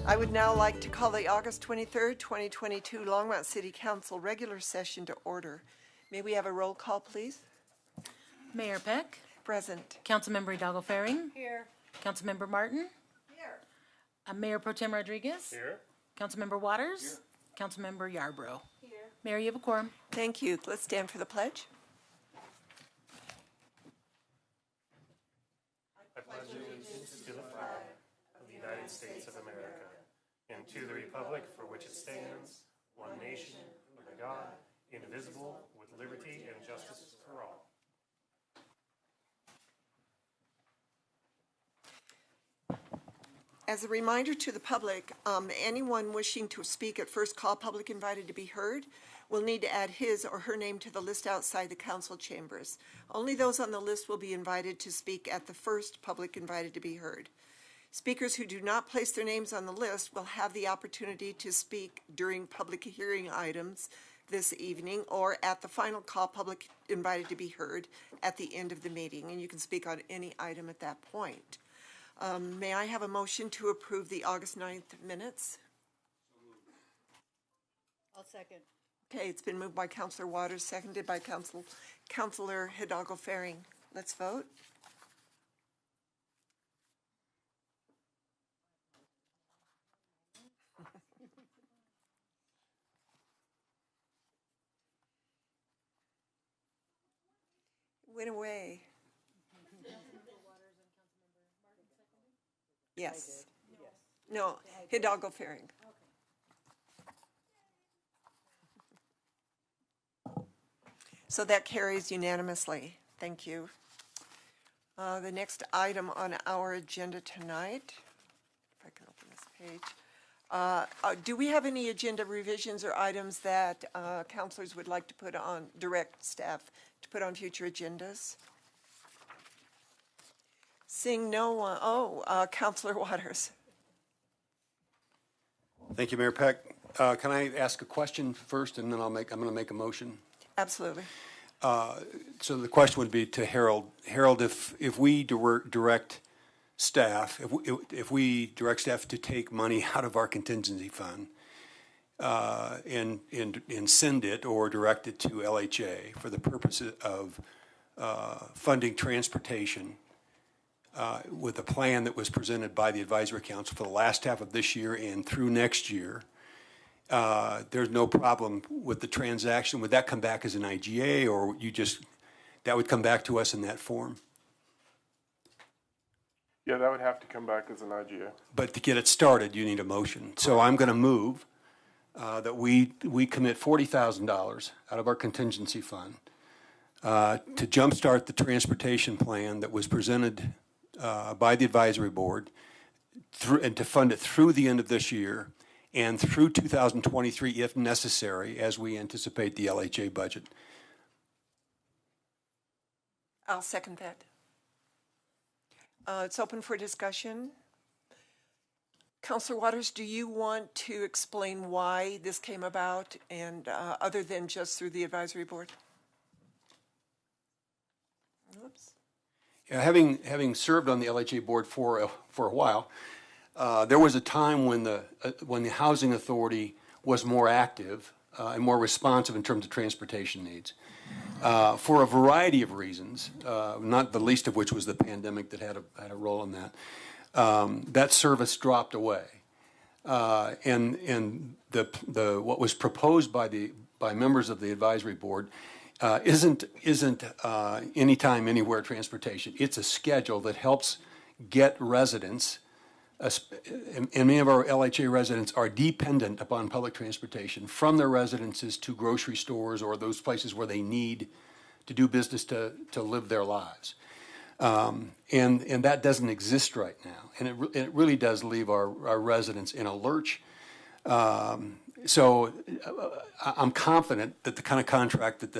I would now like to call the August 23rd, 2022 Longmont City Council regular session to order. May we have a roll call, please? Mayor Peck. Present. Councilmember Hidalgo Faring. Here. Councilmember Martin. Here. Mayor Pro Tem Rodriguez. Here. Councilmember Waters. Here. Councilmember Yarbrough. Here. Mayor, you have a quorum. Thank you. Let's stand for the pledge. I pledge allegiance to the flag of the United States of America and to the republic for which it stands, one nation, under God, indivisible, with liberty and justice for all. As a reminder to the public, anyone wishing to speak at first call public invited to be heard will need to add his or her name to the list outside the council chambers. Only those on the list will be invited to speak at the first public invited to be heard. Speakers who do not place their names on the list will have the opportunity to speak during public hearing items this evening or at the final call public invited to be heard at the end of the meeting, and you can speak on any item at that point. May I have a motion to approve the August 9th minutes? I'll second. Okay, it's been moved by Councilor Waters, seconded by Councilor Hidalgo Faring. Let's vote. Went away. Yes. No, Hidalgo Faring. So that carries unanimously. Thank you. The next item on our agenda tonight, if I can open this page. Do we have any agenda revisions or items that councilors would like to put on, direct staff to put on future agendas? Seeing no one, Councilor Waters. Thank you, Mayor Peck. Can I ask a question first, and then I'm going to make a motion? Absolutely. So the question would be to Harold. Harold, if we direct staff, if we direct staff to take money out of our contingency fund and send it or direct it to LHA for the purpose of funding transportation, with a plan that was presented by the Advisory Council for the last half of this year and through next year, there's no problem with the transaction. Would that come back as an IGA, or that would come back to us in that form? Yeah, that would have to come back as an IGA. But to get it started, you need a motion. So I'm going to move that we commit $40,000 out of our contingency fund to jumpstart the transportation plan that was presented by the advisory board and to fund it through the end of this year and through 2023 if necessary, as we anticipate the LHA budget. I'll second that. It's open for discussion. Councilor Waters, do you want to explain why this came about, and other than just through the advisory board? Oops. Yeah, having served on the LHA board for a while, there was a time when the housing authority was more active and more responsive in terms of transportation needs, for a variety of reasons, not the least of which was the pandemic that had a role in that. That service dropped away, and what was proposed by members of the advisory board isn't anytime, anywhere transportation. It's a schedule that helps get residents, and many of our LHA residents are dependent upon public transportation from their residences to grocery stores or those places where they need to do business to live their lives. And that doesn't exist right now. And it really does leave our residents in a lurch. So I'm confident that the kind of contract that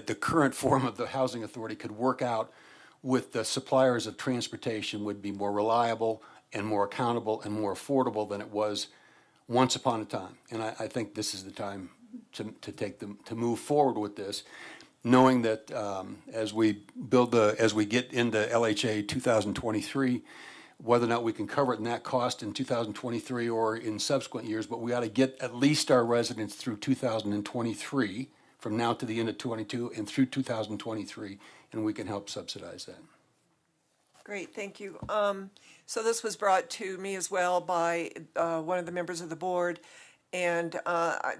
the current form of the housing authority could work out with the suppliers of transportation would be more reliable and more accountable and more affordable than it was once upon a time. And I think this is the time to move forward with this, knowing that as we get into LHA 2023, whether or not we can cover it in that cost in 2023 or in subsequent years, but we ought to get at least our residents through 2023, from now to the end of 22 and through 2023, and we can help subsidize that. Great, thank you. So this was brought to me as well by one of the members of the board, and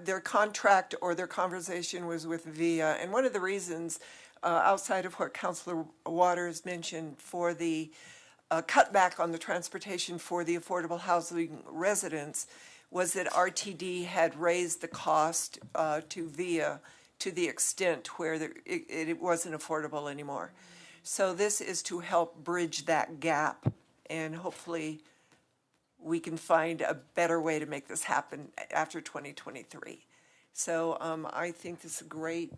their contract or their conversation was with VIA. And one of the reasons, outside of what Councilor Waters mentioned, for the cutback on the transportation for the affordable housing residents was that RTD had raised the cost to VIA to the extent where it wasn't affordable anymore. So this is to help bridge that gap, and hopefully we can find a better way to make this happen after 2023. So I think this is a great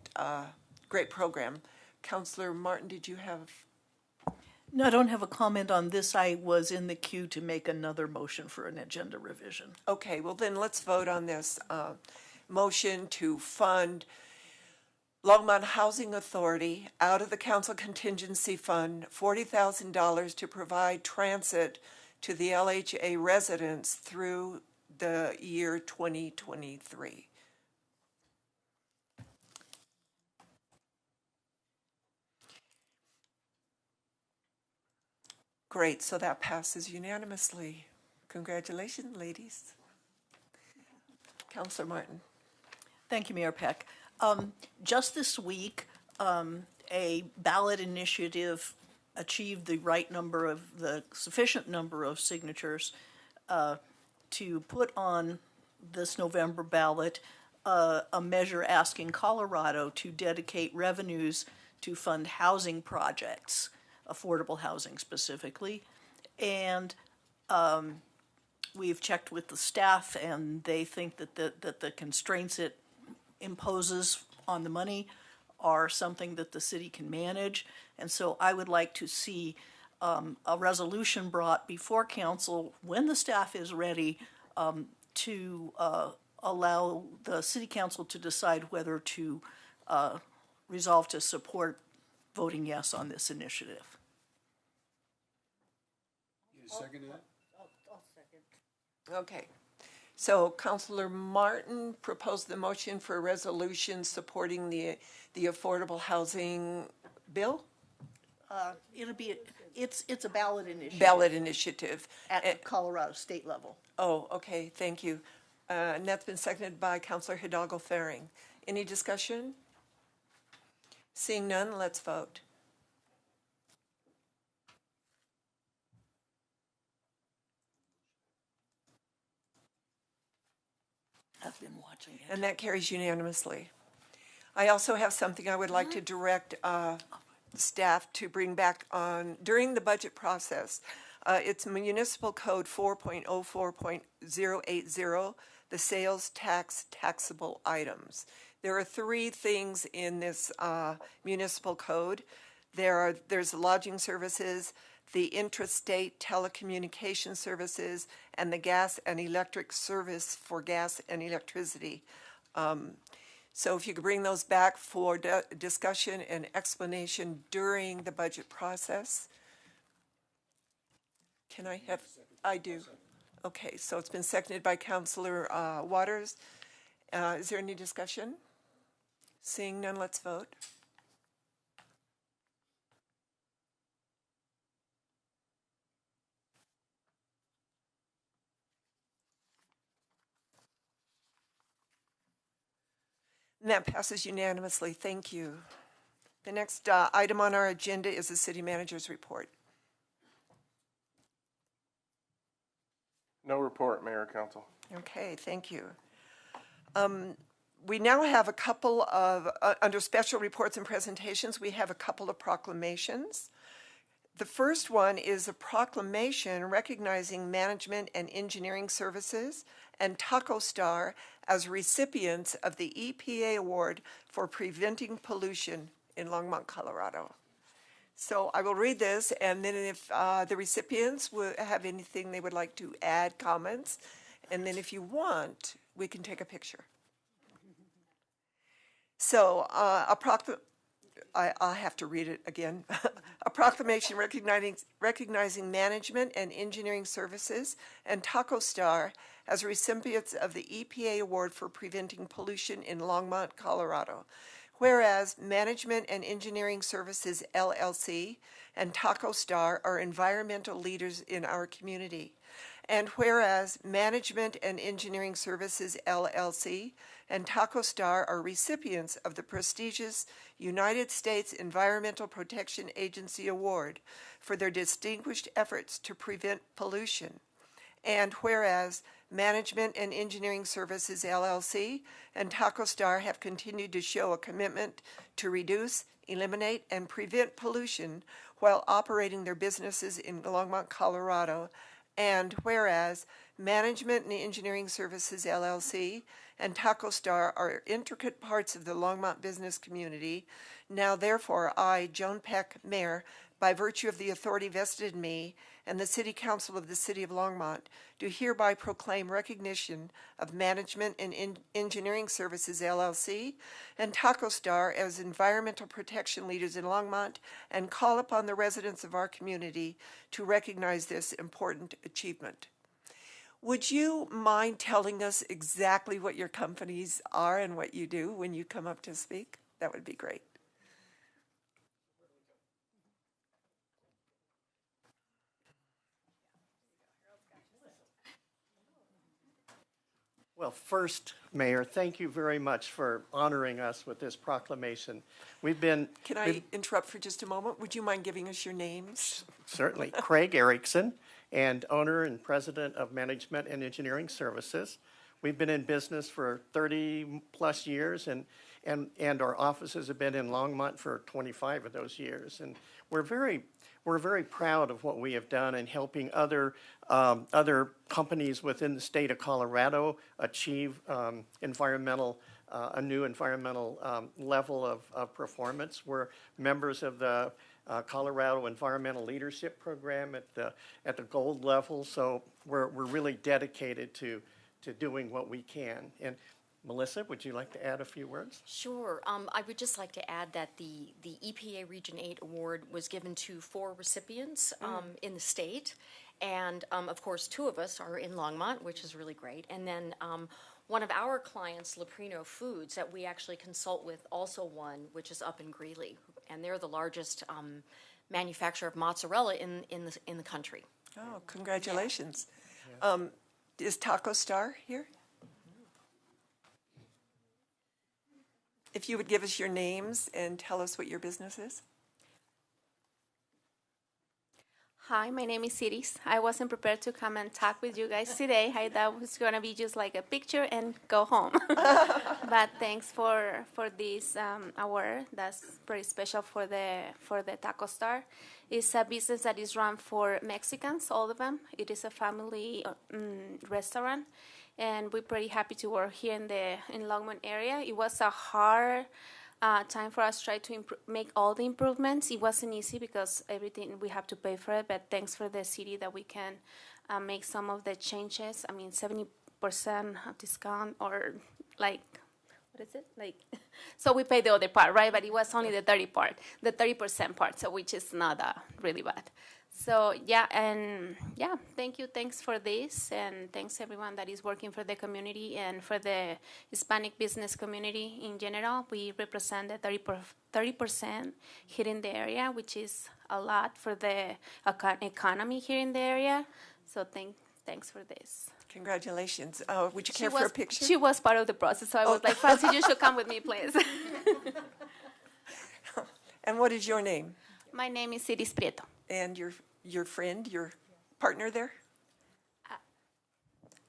program. Councilor Martin, did you have? No, I don't have a comment on this. I was in the queue to make another motion for an agenda revision. Okay, well then let's vote on this motion to fund Longmont Housing Authority out of the council contingency fund, $40,000 to provide transit to the LHA residents through the year 2023. Great, so that passes unanimously. Congratulations, ladies. Councilor Martin. Thank you, Mayor Peck. Just this week, a ballot initiative achieved the sufficient number of signatures to put on this November ballot a measure asking Colorado to dedicate revenues to fund housing projects, affordable housing specifically. And we've checked with the staff, and they think that the constraints it imposes on the money are something that the city can manage. And so I would like to see a resolution brought before council when the staff is ready to allow the city council to decide whether to resolve to support voting yes on this initiative. You second that? Okay. So Councilor Martin proposed the motion for a resolution supporting the affordable housing bill? It's a ballot initiative. Ballot initiative. At the Colorado state level. Oh, okay, thank you. And that's been seconded by Councilor Hidalgo Faring. Any discussion? Seeing none, let's vote. I've been watching it. And that carries unanimously. I also have something I would like to direct staff to bring back on during the budget process. It's Municipal Code 4.04.080, the sales tax taxable items. There are 3 things in this municipal code. There's lodging services, the intrastate telecommunication services, and the gas and electric service for gas and electricity. So if you could bring those back for discussion and explanation during the budget process. Can I have, I do. Okay, so it's been seconded by Councilor Waters. Is there any discussion? Seeing none, let's vote. And that passes unanimously. Thank you. The next item on our agenda is the city manager's report. No report, Mayor, Council. Okay, thank you. We now have a couple of, under special reports and presentations, we have a couple of proclamations. The first one is a proclamation recognizing management and engineering services and Taco Star as recipients of the EPA Award for Preventing Pollution in Longmont, Colorado. So I will read this, and then if the recipients would have anything they would like to add, comments, and then if you want, we can take a picture. So I'll have to read it again. A proclamation recognizing management and engineering services and Taco Star as recipients of the EPA Award for Preventing Pollution in Longmont, Colorado. Whereas Management and Engineering Services LLC and Taco Star are environmental leaders in our community. And whereas Management and Engineering Services LLC and Taco Star are recipients of the prestigious United States Environmental Protection Agency Award for their distinguished efforts to prevent pollution. And whereas Management and Engineering Services LLC and Taco Star have continued to show a commitment to reduce, eliminate, and prevent pollution while operating their businesses in Longmont, Colorado. And whereas Management and Engineering Services LLC and Taco Star are intricate parts of the Longmont business community, now therefore I, Joan Peck, Mayor, by virtue of the authority vested in me and the City Council of the City of Longmont, do hereby proclaim recognition of Management and Engineering Services LLC and Taco Star as environmental protection leaders in Longmont and call upon the residents of our community to recognize this important achievement. Would you mind telling us exactly what your companies are and what you do when you come up to speak? That would be great. Well, first, Mayor, thank you very much for honoring us with this proclamation. Can I interrupt for just a moment? Would you mind giving us your names? Certainly. Craig Erickson, and owner and president of Management and Engineering Services. We've been in business for 30-plus years, and our offices have been in Longmont for 25 of those years. And we're very proud of what we have done in helping other companies within the state of Colorado achieve a new environmental level of performance. We're members of the Colorado Environmental Leadership Program at the gold level, so we're really dedicated to doing what we can. And Melissa, would you like to add a few words? Sure. I would just like to add that the EPA Region 8 Award was given to 4 recipients in the state. And, of course, 2 of us are in Longmont, which is really great. And then one of our clients, Leprino Foods, that we actually consult with, also won, which is up in Greeley. And they're the largest manufacturer of mozzarella in the country. Oh, congratulations. Is Taco Star here? If you would give us your names and tell us what your business is. Hi, my name is Iris. I wasn't prepared to come and talk with you guys today. I thought it was gonna be just like a picture and go home. But thanks for this award. That's pretty special for the Taco Star. It's a business that is run for Mexicans, all of them. It is a family restaurant, and we're pretty happy to work here in Longmont area. It was a hard time for us to try to make all the improvements. It wasn't easy because everything we have to pay for it, but thanks for the city that we can make some of the changes. I mean, 70% discount, or like, what is it? Like, so we pay the other part, right? But it was only the 30% part, so which is not really bad. So yeah, and yeah, thank you. Thanks for this, and thanks everyone that is working for the community and for the Hispanic business community in general. We represent the 30% here in the area, which is a lot for the economy here in the area. So thanks for this. Congratulations. Would you care for a picture? She was part of the process, so I was like, Francie, you should come with me, please. And what is your name? My name is Iris Prieto. And your friend, your partner there?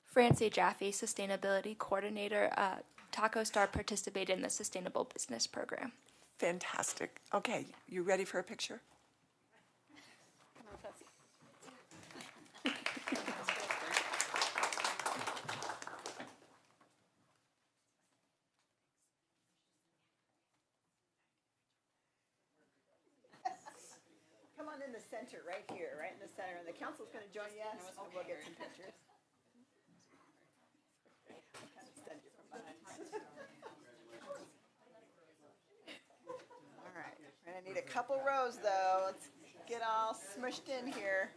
Francie Jaffe, Sustainability Coordinator. Taco Star participated in the Sustainable Business Program. Fantastic. Okay, you ready for a picture? Come on in the center, right here, right in the center, and the council's going to join us, and we'll get some pictures. All right, we're going to need a couple rows, though. get all smushed in here.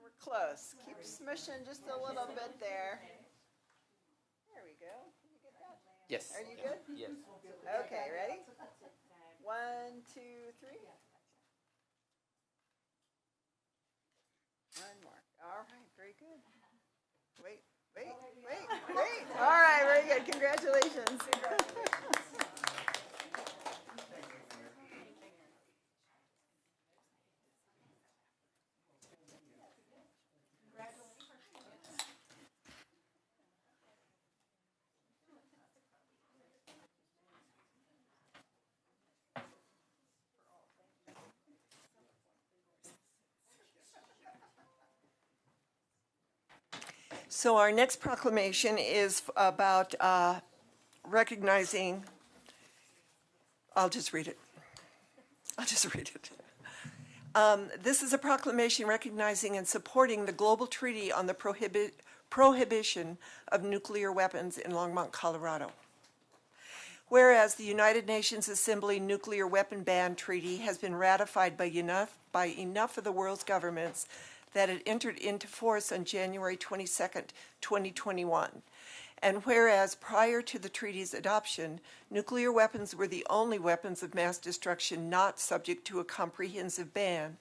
We're close. Keep smushing just a little bit there. There we go. Can you get that? Yes. Are you good? Yes. Okay, ready? 1, 2, 3. One more. All right, very good. Wait. All right, very good. Congratulations. So our next proclamation is about recognizing, I'll just read it. This is a proclamation recognizing and supporting the Global Treaty on the Prohibition of Nuclear Weapons in Longmont, Colorado. Whereas the United Nations Assembly Nuclear Weapon Ban Treaty has been ratified by enough of the world's governments that it entered into force on January 22nd, 2021. And whereas prior to the treaty's adoption, nuclear weapons were the only weapons of mass destruction not subject to a comprehensive ban,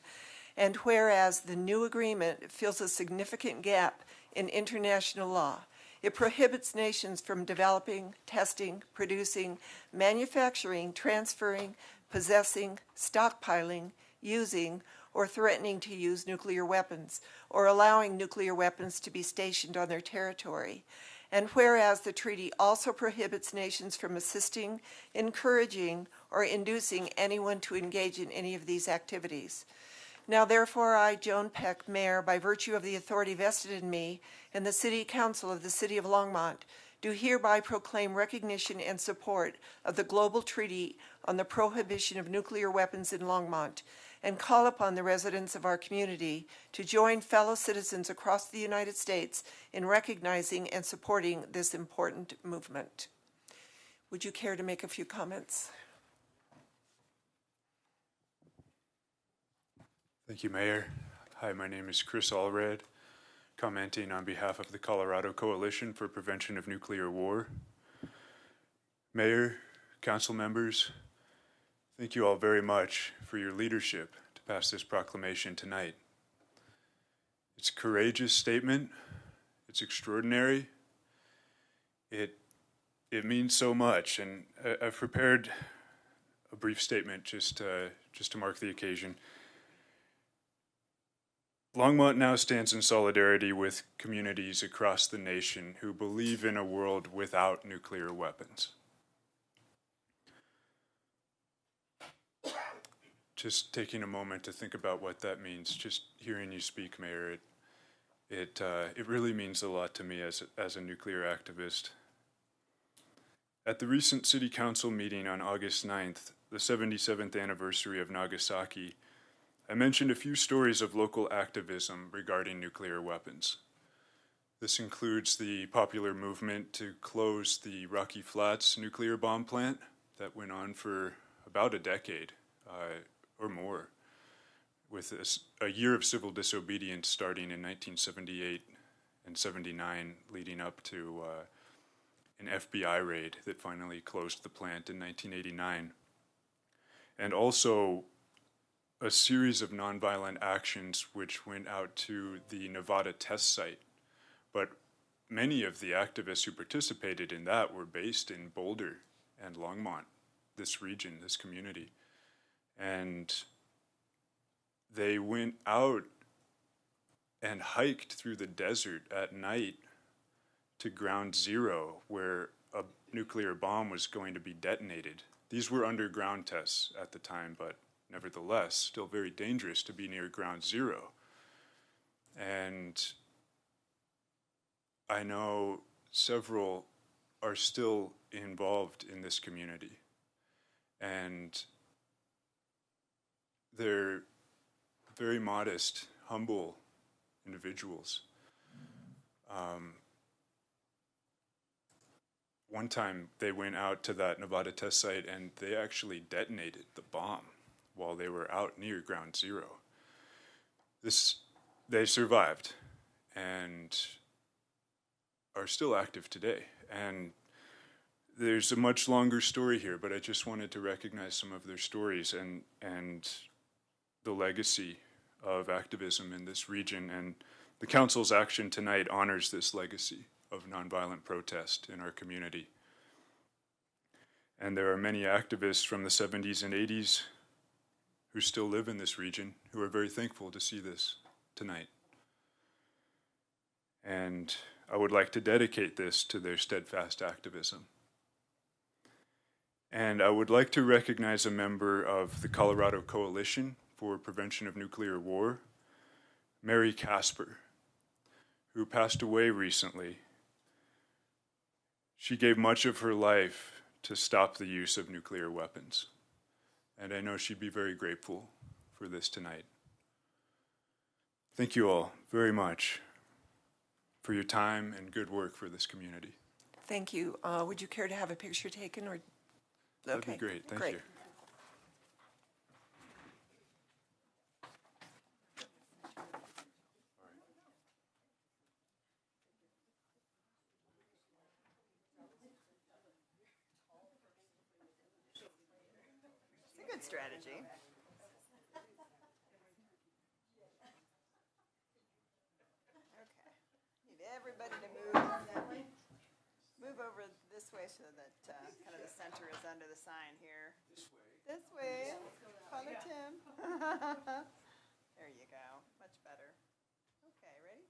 and whereas the new agreement fills a significant gap in international law, it prohibits nations from developing, testing, producing, manufacturing, transferring, possessing, stockpiling, using, or threatening to use nuclear weapons, or allowing nuclear weapons to be stationed on their territory. And whereas the treaty also prohibits nations from assisting, encouraging, or inducing anyone to engage in any of these activities. Now therefore I, Joan Peck, Mayor, by virtue of the authority vested in me and the City Council of the City of Longmont, do hereby proclaim recognition and support of the Global Treaty on the Prohibition of Nuclear Weapons in Longmont, and call upon the residents of our community to join fellow citizens across the United States in recognizing and supporting this important movement. Would you care to make a few comments? Thank you, Mayor. Hi, my name is Chris Allred, commenting on behalf of the Colorado Coalition for Prevention of Nuclear War. Mayor, council members, thank you all very much for your leadership to pass this proclamation tonight. It's a courageous statement. It's extraordinary. It means so much, and I've prepared a brief statement just to mark the occasion. Longmont now stands in solidarity with communities across the nation who believe in a world without nuclear weapons. Just taking a moment to think about what that means, just hearing you speak, Mayor, it really means a lot to me as a nuclear activist. At the recent City Council meeting on August 9th, the 77th anniversary of Nagasaki, I mentioned a few stories of local activism regarding nuclear weapons. This includes the popular movement to close the Rocky Flats nuclear bomb plant that went on for about a decade or more, with a year of civil disobedience starting in 1978 and 79, leading up to an FBI raid that finally closed the plant in 1989. And also a series of nonviolent actions which went out to the Nevada test site. But many of the activists who participated in that were based in Boulder and Longmont, this region, this community. And they went out and hiked through the desert at night to ground zero, where a nuclear bomb was going to be detonated. These were underground tests at the time, but nevertheless, still very dangerous to be near ground zero. And I know several are still involved in this community. And they're very modest, humble individuals. one time they went out to that Nevada test site and they actually detonated the bomb while they were out near ground zero. They survived and are still active today. And there's a much longer story here, but I just wanted to recognize some of their stories and the legacy of activism in this region. And the council's action tonight honors this legacy of nonviolent protest in our community. And there are many activists from the 70s and 80s who still live in this region who are very thankful to see this tonight. And I would like to dedicate this to their steadfast activism. And I would like to recognize a member of the Colorado Coalition for Prevention of Nuclear War, Mary Casper, who passed away recently. She gave much of her life to stop the use of nuclear weapons, and I know she'd be very grateful for this tonight. Thank you all very much for your time and good work for this community. Thank you. Would you care to have a picture taken or? That'd Okay, be great. Thank great. you. It's a good strategy. Okay. Need everybody to move over this way so that kind of the center is under the sign here. This way. Father Tim. There you go. Much better. Okay, ready?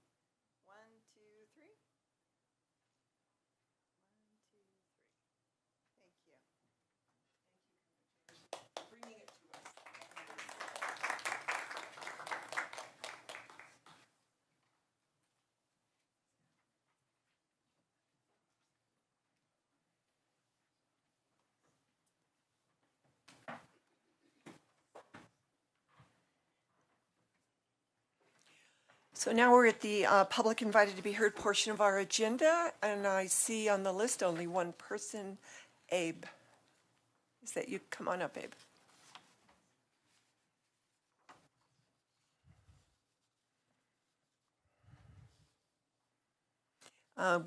1, 2, 3. 1, 2, 3. Thank you. Bringing it to us. So now we're at the public invited to be heard portion of our agenda, and I see on the list only one person, Abe. Is that you? Come on up, Abe.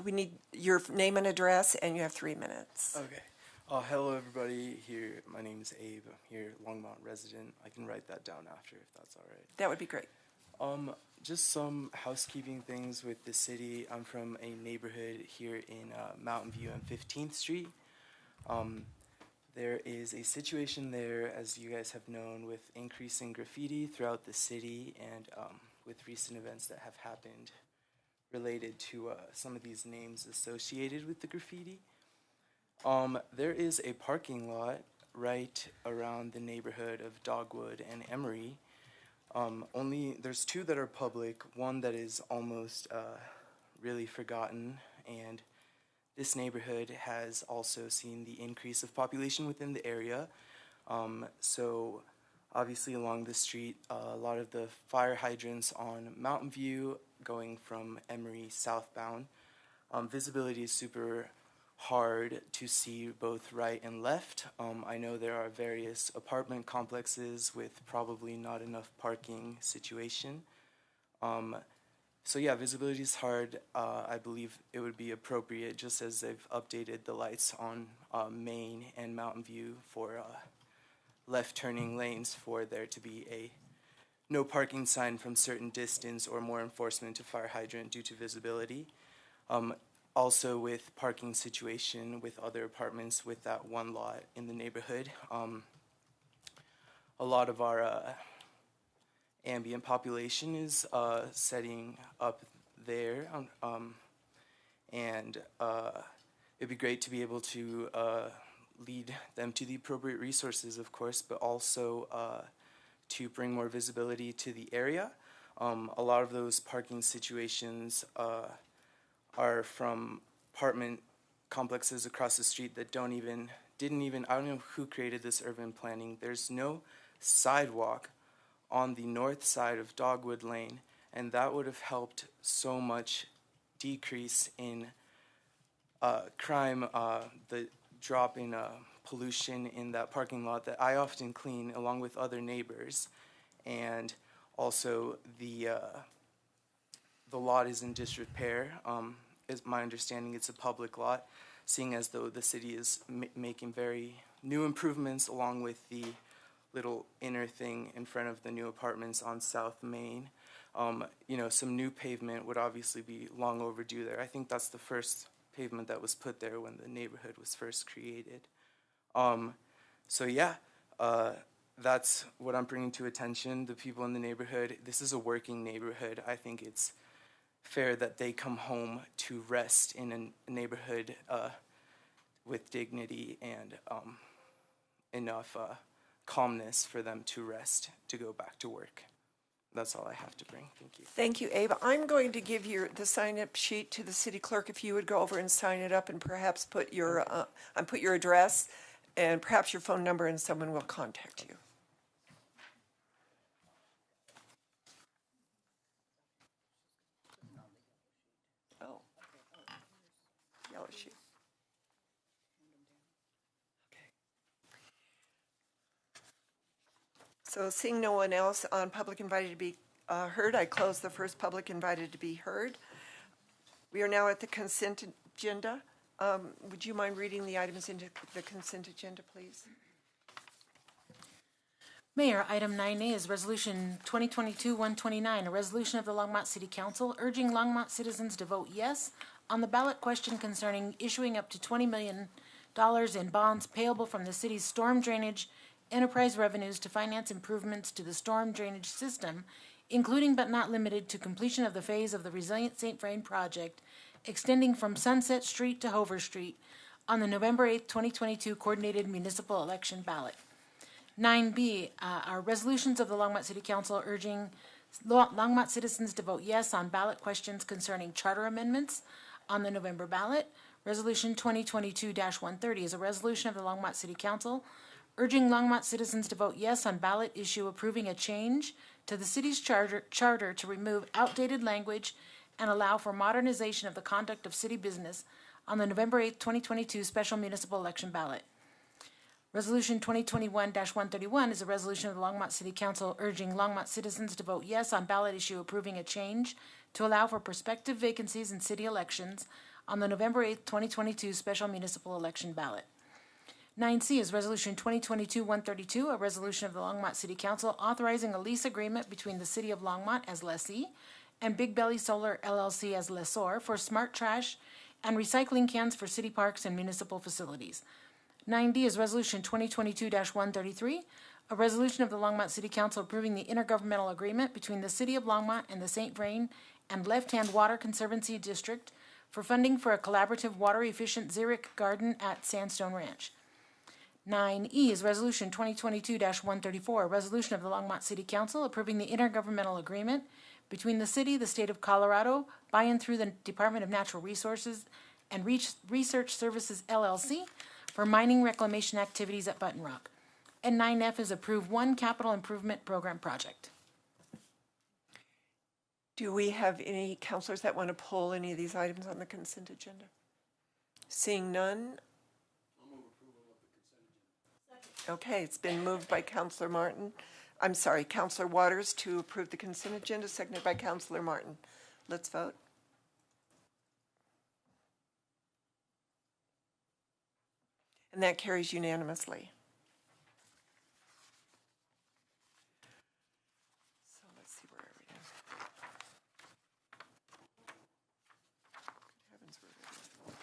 We need your name and address, and you have 3 minutes. Okay. Hello, everybody. Here, my name is Abe. I'm here, Longmont resident. I can write that down after, if that's all right. That would be great. Just some housekeeping things with the city. I'm from a neighborhood here in Mountain View and 15th Street. There is a situation there, as you guys have known, with increasing graffiti throughout the city and with recent events that have happened related to some of these names associated with the graffiti. There is a parking lot right around the neighborhood of Dogwood and Emery. There's 2 that are public, one that is almost really forgotten, and this neighborhood has also seen the increase of population within the area. So obviously along the street, a lot of the fire hydrants on Mountain View going from Emery southbound, visibility is super hard to see both right and left. I know there are various apartment complexes with probably not enough parking situation. So yeah, visibility is hard. I believe it would be appropriate, just as they've updated the lights on Main and Mountain View for left turning lanes, for there to be a no parking sign from certain distance or more enforcement to fire hydrant due to visibility. Also with parking situation with other apartments with that one lot in the neighborhood. A lot of our ambient population is setting up there, and it'd be great to be able to lead them to the appropriate resources, of course, but also to bring more visibility to the area. A lot of those parking situations are from apartment complexes across the street that I don't know who created this urban planning. There's no sidewalk on the north side of Dogwood Lane, and that would have helped so much decrease in crime, the drop in pollution in that parking lot that I often clean along with other neighbors, and also the lot is in disrepair. Is my understanding it's a public lot, seeing as though the city is making very new improvements along with the little inner thing in front of the new apartments on South Main. You know, some new pavement would obviously be long overdue there. I think that's the first pavement that was put there when the neighborhood was first created. So yeah, that's what I'm bringing to attention, the people in the neighborhood. This is a working neighborhood. I think it's fair that they come home to rest in a neighborhood with dignity and enough calmness for them to rest, to go back to work. That's all I have to bring. Thank you. Thank you, Abe. I'm going to give the sign-up sheet to the city clerk. If you would go over and sign it up and perhaps put your address and perhaps your phone number, and someone will contact you. Oh, yellow sheet. So seeing no one else on public invited to be heard, I close the first public invited to be heard. We are now at the consent agenda. Would you mind reading the items into the consent agenda, please? Mayor, item 9A is Resolution 2022-129, a resolution of the Longmont City Council urging Longmont citizens to vote yes on the ballot question concerning issuing up to $20 million in bonds payable from the city's storm drainage enterprise revenues to finance improvements to the storm drainage system, including but not limited to completion of the phase of the Resilient St. Vrain project extending from Sunset Street to Hover Street on the November 8, 2022 coordinated municipal election ballot. 9B are resolutions of the Longmont City Council urging Longmont citizens to vote yes on ballot questions concerning charter amendments on the November ballot. Resolution 2022-130 is a resolution of the Longmont City Council urging Longmont citizens to vote yes on ballot issue approving a change to the city's charter to remove outdated language and allow for modernization of the conduct of city business on the November 8, 2022 special municipal election ballot. Resolution 2021-131 is a resolution of the Longmont City Council urging Longmont citizens to vote yes on ballot issue approving a change to allow for prospective vacancies in city elections on the November 8, 2022 special municipal election ballot. 9C is Resolution 2022-132, a resolution of the Longmont City Council authorizing a lease agreement between the City of Longmont as lessee and Big Belly Solar LLC as lessor for smart trash and recycling cans for city parks and municipal facilities. 9D is Resolution 2022-133, a resolution of the Longmont City Council approving the intergovernmental agreement between the City of Longmont and the St. Vrain and Left Hand Water Conservancy District for funding for a collaborative water-efficient xeric garden at Sandstone Ranch. 9E is Resolution 2022-134, a resolution of the Longmont City Council approving the intergovernmental agreement between the city, the state of Colorado, by and through the Department of Natural Resources and Research Services LLC for mining reclamation activities at Button Rock. And 9F is approve one capital improvement program project. Do we have any counselors that want to pull any of these items on the consent agenda? Seeing none. Okay, it's been moved by Counselor Waters to approve the consent agenda, seconded by Counselor Martin. Let's vote. And that carries unanimously. So let's see, where are we now? Good heavens, where are we?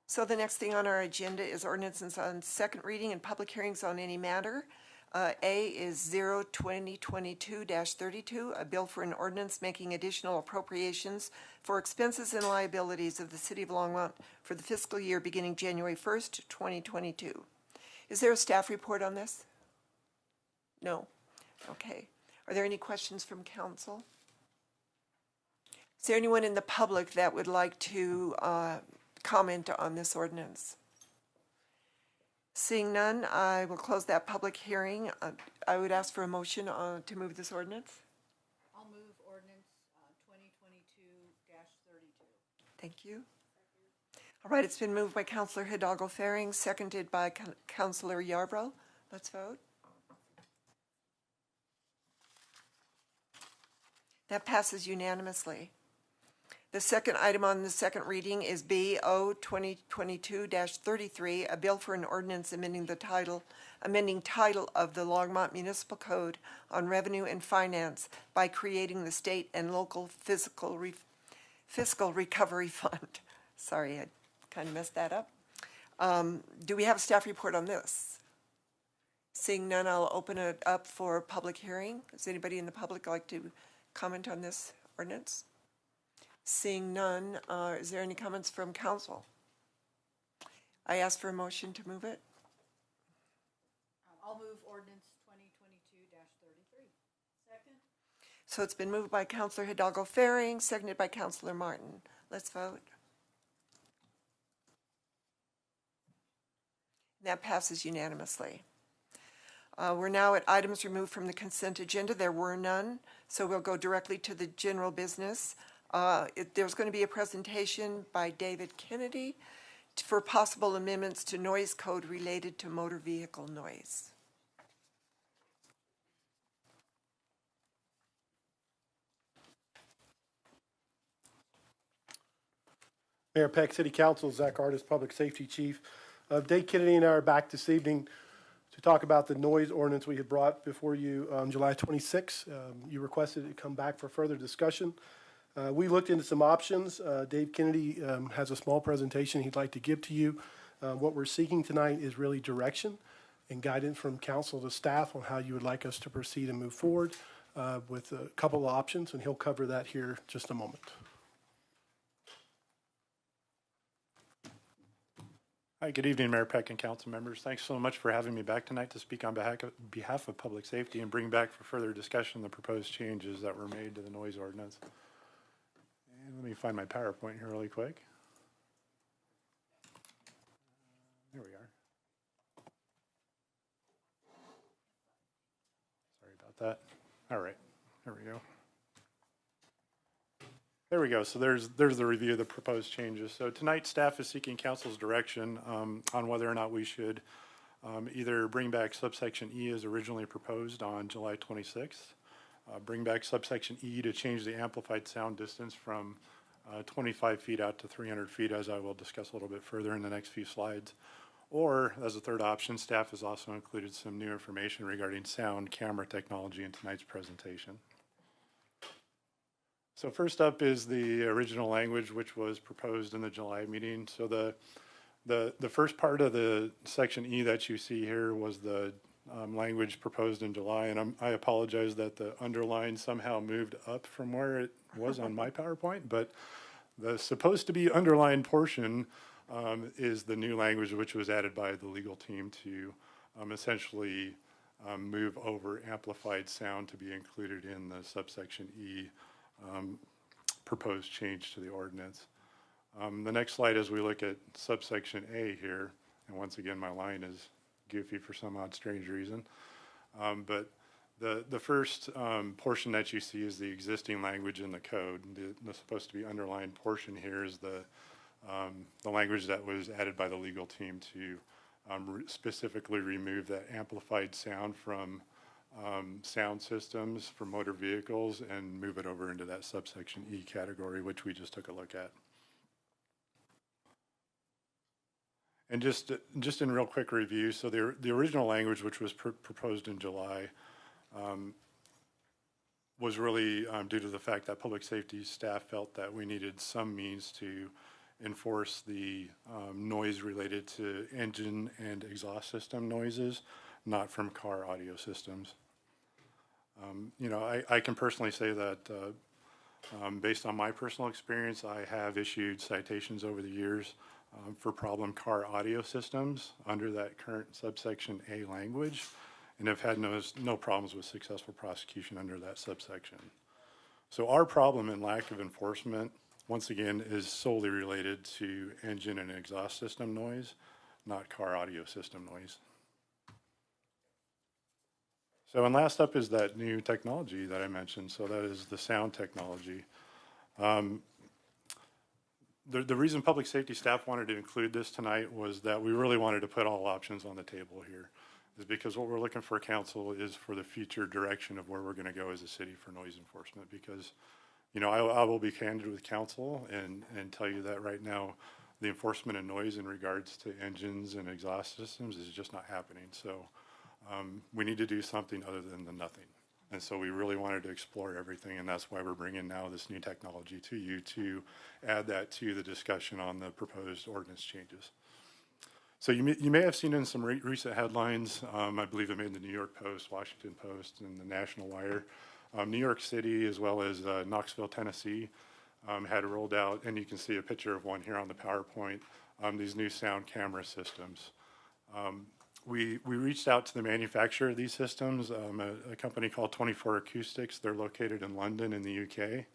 So the next thing on our agenda is ordinances on second reading and public hearings on any matter. A is 0-2022-32, a bill for an ordinance making additional appropriations for expenses and liabilities of the City of Longmont for the fiscal year beginning January 1st, 2022. Is there a staff report on this? No. Okay. Are there any questions from council? Is there anyone in the public that would like to comment on this ordinance? Seeing none, I will close that public hearing. I would ask for a motion to move this ordinance. I'll move ordinance 2022-32. Thank you. All right, it's been moved by Councillor Hidalgo Faring, seconded by Councillor Yarbrough. Let's vote. That passes unanimously. The second item on the second reading is BO 2022-33, a bill for an ordinance amending title of the Longmont Municipal Code on Revenue and Finance by creating the state and local fiscal recovery fund. Sorry, I kind of messed that up. Do we have a staff report on this? Seeing none, I'll open it up for public hearing. Does anybody in the public like to comment on this ordinance? Seeing none, is there any comments from council? I ask for a motion to move it. I'll move ordinance 2022-33. Second. So it's been moved by Councillor Hidalgo Faring, seconded by Councillor Martin. Let's vote. That passes unanimously. We're now at items removed from the consent agenda. There were none, so we'll go directly to the general business. There's going to be a presentation by David Kennedy for possible amendments to noise code related to motor vehicle noise. Mayor Peck, City Council, Zach Artis, Public Safety Chief. Dave Kennedy and I are back this evening to talk about the noise ordinance we had brought before you on July 26. You requested it come back for further discussion. We looked into some options. Dave Kennedy has a small presentation he'd like to give to you. What we're seeking tonight is really direction and guidance from council to staff on how you would like us to proceed and move forward with a couple of options, and he'll cover that here in just a moment. Hi, good evening, Mayor Peck and council members. Thanks so much for having me back tonight to speak on behalf of public safety and bring back for further discussion the proposed changes that were made to the noise ordinance. And let me find my PowerPoint here really quick. There we are. Sorry about that. All right, there we go. There we go. So there's the review of the proposed changes. So tonight, staff is seeking council's direction on whether or not we should either bring back subsection E as originally proposed on July 26th, bring back subsection E to change the amplified sound distance from 25 feet out to 300 feet, as I will discuss a little bit further in the next few slides. Or, as a third option, staff has also included some new information regarding sound camera technology in tonight's presentation. So first up is the original language which was proposed in the July meeting. So the first part of the section E that you see here was the language proposed in July, and I apologize that the underline somehow moved up from where it was on my PowerPoint, but the supposed to be underlined portion is the new language which was added by the legal team to essentially move over amplified sound to be included in the subsection E proposed change to the ordinance. The next slide, as we look at subsection A here, and once again my line is goofy for some odd strange reason, but the first portion that you see is the existing language in the code. The supposed to be underlined portion here is the language that was added by the legal team to specifically remove that amplified sound from sound systems for motor vehicles and move it over into that subsection E category, which we just took a look at. And just in real quick review, so the original language, which was proposed in July, was really due to the fact that public safety staff felt that we needed some means to enforce the noise related to engine and exhaust system noises, not from car audio systems. You know, I can personally say that based on my personal experience, I have issued citations over the years for problem car audio systems under that current subsection A language, and have had no problems with successful prosecution under that subsection. So our problem and lack of enforcement, once again, is solely related to engine and exhaust system noise, not car audio system noise. So, and last up is that new technology that I mentioned. So that is the sound technology. the reason public safety staff wanted to include this tonight was that we really wanted to put all options on the table here. Is because what we're looking for council is for the future direction of where we're going to go as a city for noise enforcement. Because, you know, I will be candid with council and tell you that right now, the enforcement of noise in regards to engines and exhaust systems is just not happening. So we need to do something other than the nothing. And so we really wanted to explore everything, and that's why we're bringing now this new technology to you to add that to the discussion on the proposed ordinance changes. So you may have seen in some recent headlines, I believe it made the New York Post, Washington Post, and the National Wire. New York City, as well as Knoxville, Tennessee, had rolled out, and you can see a picture of one here on the PowerPoint, these new sound camera systems. We reached out to the manufacturer of these systems, a company called 24 Acoustics. They're located in London in the UK.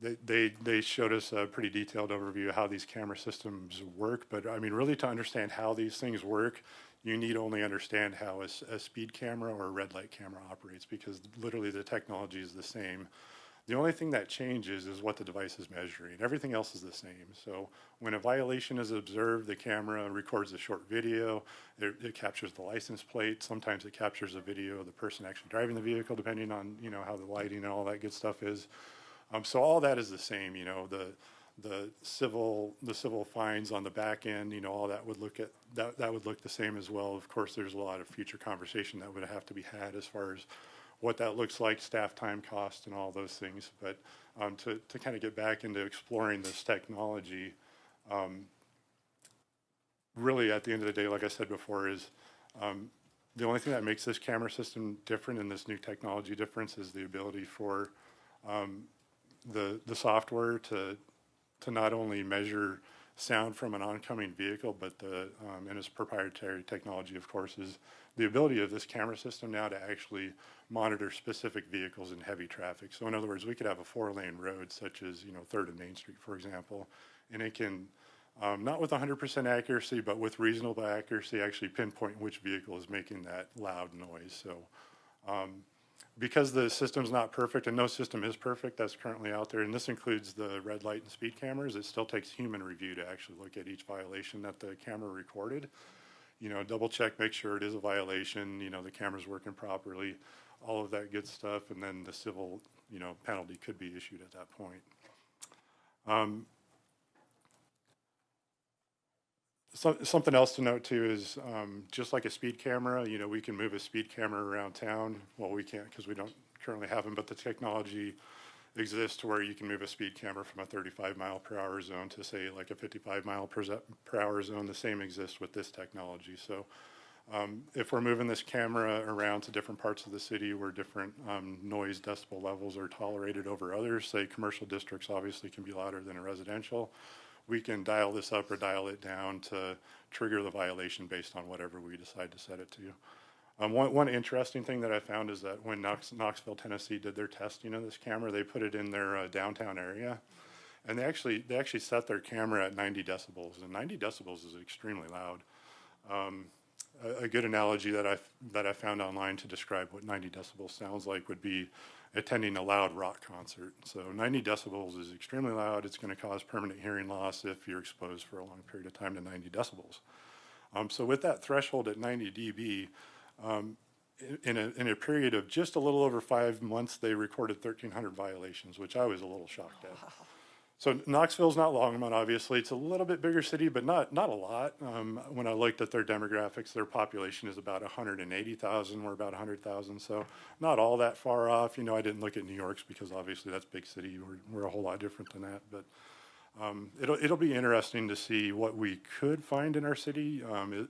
They showed us a pretty detailed overview of how these camera systems work, but I mean, really to understand how these things work, you need only understand how a speed camera or a red light camera operates, because literally the technology is the same. The only thing that changes is what the device is measuring. Everything else is the same. So when a violation is observed, the camera records a short video. It captures the license plate. Sometimes it captures a video of the person actually driving the vehicle, depending on, you know, how the lighting and all that good stuff is. So all that is the same. You know, the civil fines on the back end, you know, all that would look at that would look the same as well. Of course, there's a lot of future conversation that would have to be had as far as what that looks like, staff time, cost, and all those things. But to kind of get back into exploring this technology, really at the end of the day, like I said before, is the only thing that makes this camera system different and this new technology difference is the ability for the software to not only measure sound from an oncoming vehicle, but and its proprietary technology, of course, is the ability of this camera system now to actually monitor specific vehicles in heavy traffic. So in other words, we could have a 4-lane road, such as, you know, 3rd and Main Street, for example, and it can, not with 100% accuracy, but with reasonable accuracy, actually pinpoint which vehicle is making that loud noise. So because the system's not perfect, and no system is perfect that's currently out there, and this includes the red light and speed cameras, it still takes human review to actually look at each violation that the camera recorded. You know, double check, make sure it is a violation, you know, the camera's working properly, all of that good stuff, and then the civil, you know, penalty could be issued at that point. Something else to note too is just like a speed camera, you know, we can move a speed camera around town. Well, we can't because we don't currently have them, but the technology exists to where you can move a speed camera from a 35-mile-per-hour zone to, say, like a 55-mile-per-hour zone. The same exists with this technology. So if we're moving this camera around to different parts of the city where different noise decibel levels are tolerated over others, say commercial districts obviously can be louder than a residential, we can dial this up or dial it down to trigger the violation based on whatever we decide to set it to. One interesting thing that I found is that when Knoxville, Tennessee did their testing of this camera, they put it in their downtown area, and they actually set their camera at 90 decibels, and 90 decibels is extremely loud. A good analogy that I found online to describe what 90 decibels sounds like would be attending a loud rock concert. So 90 decibels is extremely loud. It's going to cause permanent hearing loss if you're exposed for a long period of time to 90 decibels. So with that threshold at 90 dB, in a period of just a little over 5 months, they recorded 1,300 violations, which I was a little shocked at. So Knoxville's not Longmont, obviously. It's a little bit bigger city, but not a lot. When I looked at their demographics, their population is about 180,000. We're about 100,000, so not all that far off. You know, I didn't look at New York's because obviously that's big city. We're a whole lot different than that, but it'll be interesting to see what we could find in our city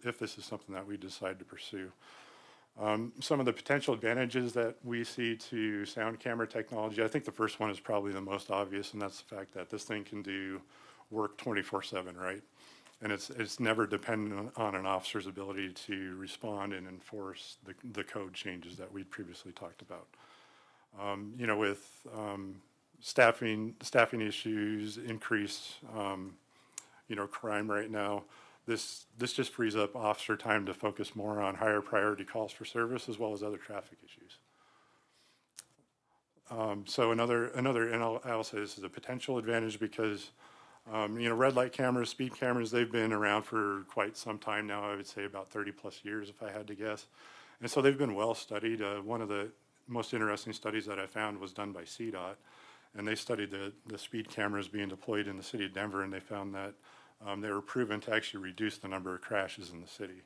if this is something that we decide to pursue. Some of the potential advantages that we see to sound camera technology, I think the first one is probably the most obvious, and that's the fact that this thing can do work 24/7, right? And it's never dependent on an officer's ability to respond and enforce the code changes that we'd previously talked about. You know, with staffing issues, increased, you know, crime right now, This just frees up officer time to focus more on higher priority calls for service as well as other traffic issues. So another, and I'll say this is a potential advantage because, red light cameras, speed cameras, they've been around for quite some time now. I would say about 30 plus years if I had to guess. And so they've been well studied. One of the most interesting studies that I found was done by CDOT. And they studied the speed cameras being deployed in the city of Denver, and they found that they were proven to actually reduce the number of crashes in the city.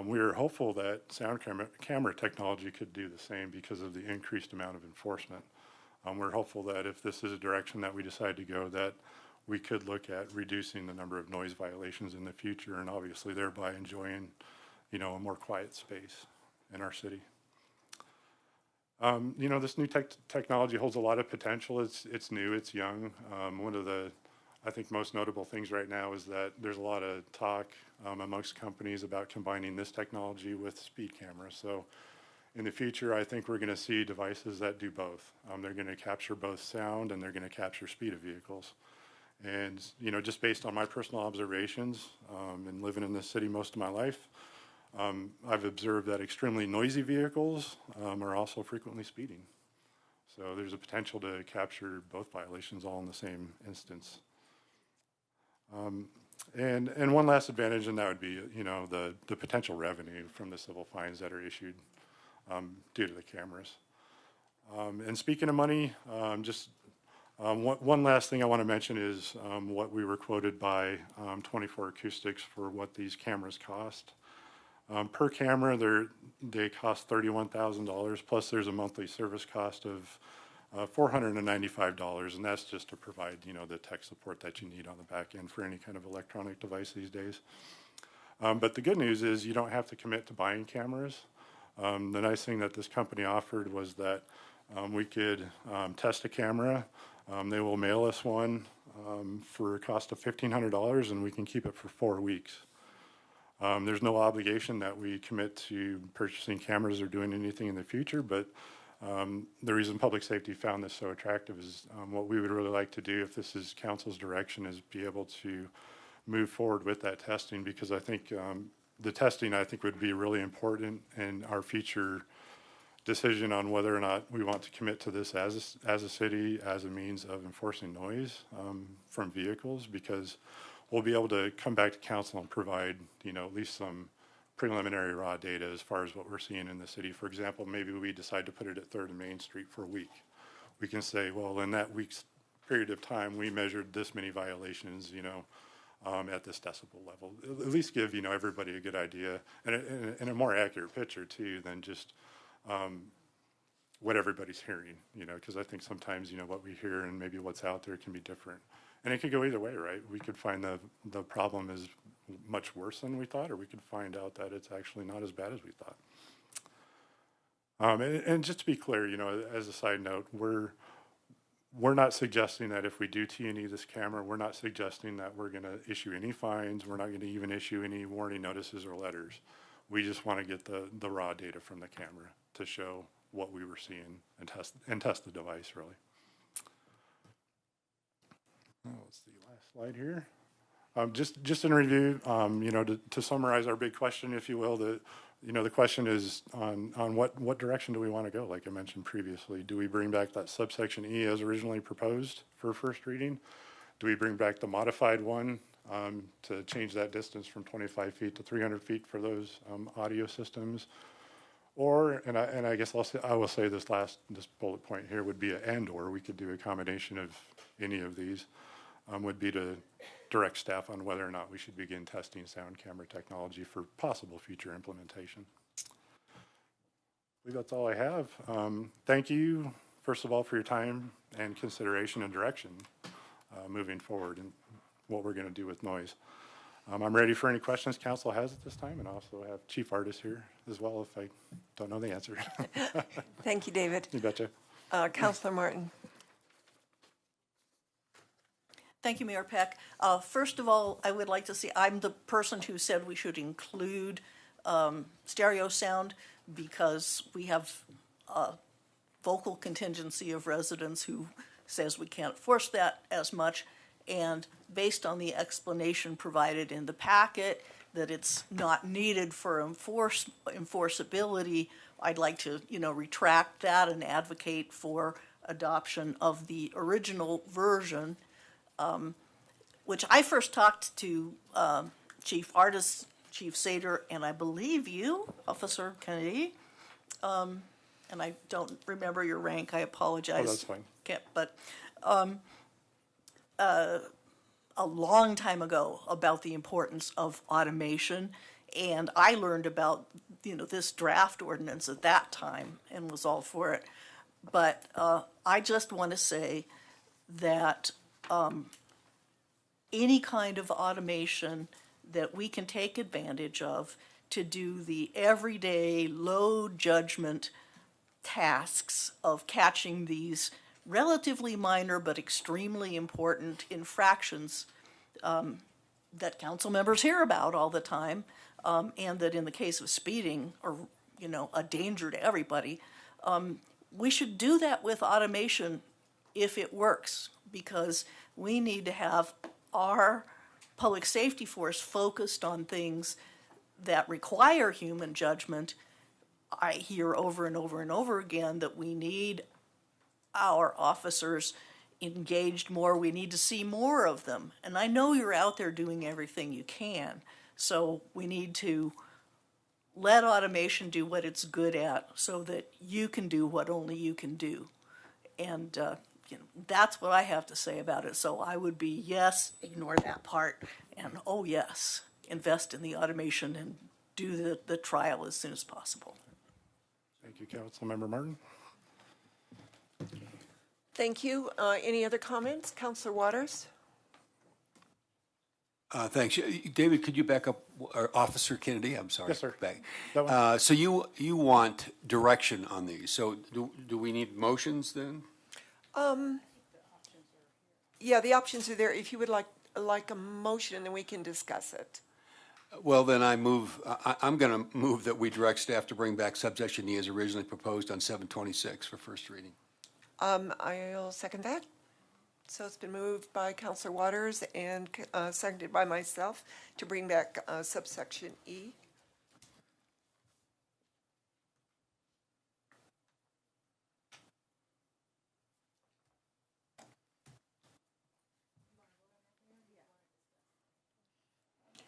We are hopeful that sound camera technology could do the same because of the increased amount of enforcement. We're hopeful that if this is a direction that we decide to go, that we could look at reducing the number of noise violations in the future and obviously thereby enjoying, a more quiet space in our city. This new technology holds a lot of potential. It's new, it's young. One of the, I think, most notable things right now is that there's a lot of talk amongst companies about combining this technology with speed cameras. So in the future, I think we're going to see devices that do both. They're going to capture both sound and they're going to capture speed of vehicles. And, just based on my personal observations and living in this city most of my life, I've observed that extremely noisy vehicles are also frequently speeding. So there's a potential to capture both violations all in the same instance. And one last advantage, and that would be, the potential revenue from the civil fines that are issued due to the cameras. And speaking of money, one last thing I want to mention is what we were quoted by 24 Acoustics for what these cameras cost. Per camera, they cost $31,000, plus there's a monthly service cost of $495, and that's just to provide, the tech support that you need on the back end for any kind of electronic device these days. But the good news is you don't have to commit to buying cameras. The nice thing that this company offered was that we could test a camera. They will mail us one for a cost of $1,500, and we can keep it for 4 weeks. There's no obligation that we commit to purchasing cameras or doing anything in the future, but the reason public safety found this so attractive is what we would really like to do, if this is council's direction, is be able to move forward with that testing, because I think the testing, I think, would be really important in our future decision on whether or not we want to commit to this as a city, as a means of enforcing noise from vehicles, because we'll be able to come back to council and provide, at least some preliminary raw data as far as what we're seeing in the city. For example, maybe we decide to put it at 3rd and Main Street for a week. We can say, well, in that week's period of time, we measured this many violations, at this decibel level. At least give, everybody a good idea and a more accurate picture too than just what everybody's hearing, because I think sometimes, what we hear and maybe what's out there can be different. And it could go either way, right? We could find the problem is much worse than we thought, or we could find out that it's actually not as bad as we thought. And just to be clear, as a side note, we're not suggesting that if we do T&E this camera, we're not suggesting that we're going to issue any fines. We're not going to even issue any warning notices or letters. We just want to get the raw data from the camera to show what we were seeing and test the device, really. Let's see, last slide here. Just in review, to summarize our big question, if you will, the question is on what direction do we want to go? Like I mentioned previously, do we bring back that subsection E as originally proposed for first reading? Do we bring back the modified one to change that distance from 25 feet to 300 feet for those audio systems? Or, and I guess I will say this bullet point here would be an and/or. We could do a combination of any of these. Would be to direct staff on whether or not we should begin testing sound camera technology for possible future implementation. I believe that's all I have. Thank you, first of all, for your time and consideration and direction moving forward and what we're going to do with noise. I'm ready for any questions council has at this time, and I also have Chief Artist here as well if I don't know the answer. Thank you, David. You betcha. Councilor Martin. Thank you, Mayor Peck. First of all, I would like to see, I'm the person who said we should include stereo sound because we have a vocal contingency of residents who says we can't force that as much. And based on the explanation provided in the packet, that it's not needed for enforceability, I'd like to, retract that and advocate for adoption of the original version, which I first talked to Chief Artis, Chief Sater, and I believe you, Officer Kennedy. And I don't remember your rank, I apologize. Oh, that's fine. But a long time ago about the importance of automation, and I learned about this draft ordinance at that time and was all for it. But I just want to say that any kind of automation that we can take advantage of to do the everyday low judgment tasks of catching these relatively minor but extremely important infractions that council members hear about all the time, and that in the case of speeding are, a danger to everybody. We should do that with automation if it works, because we need to have our public safety force focused on things that require human judgment. I hear over and over and over again that we need our officers engaged more. We need to see more of them. And I know you're out there doing everything you can. So we need to let automation do what it's good at so that you can do what only you can do. And that's what I have to say about it. So I would be yes, ignore that part, and oh yes, invest in the automation and do the trial as soon as possible. Thank you, Councilmember Martin. Thank you. Any other comments? Councilor Waters? Thanks. David, could you back up, or Officer Kennedy? I'm sorry. Yes, sir. Back. So you want direction on these. So do we need motions then? Yeah, the options are there. If you would like a motion, then we can discuss it. Well, then I'm going to move that we direct staff to bring back subsection E as originally proposed on 726 for first reading. I'll second that. So it's been moved by Councilor Waters and seconded by myself to bring back subsection E.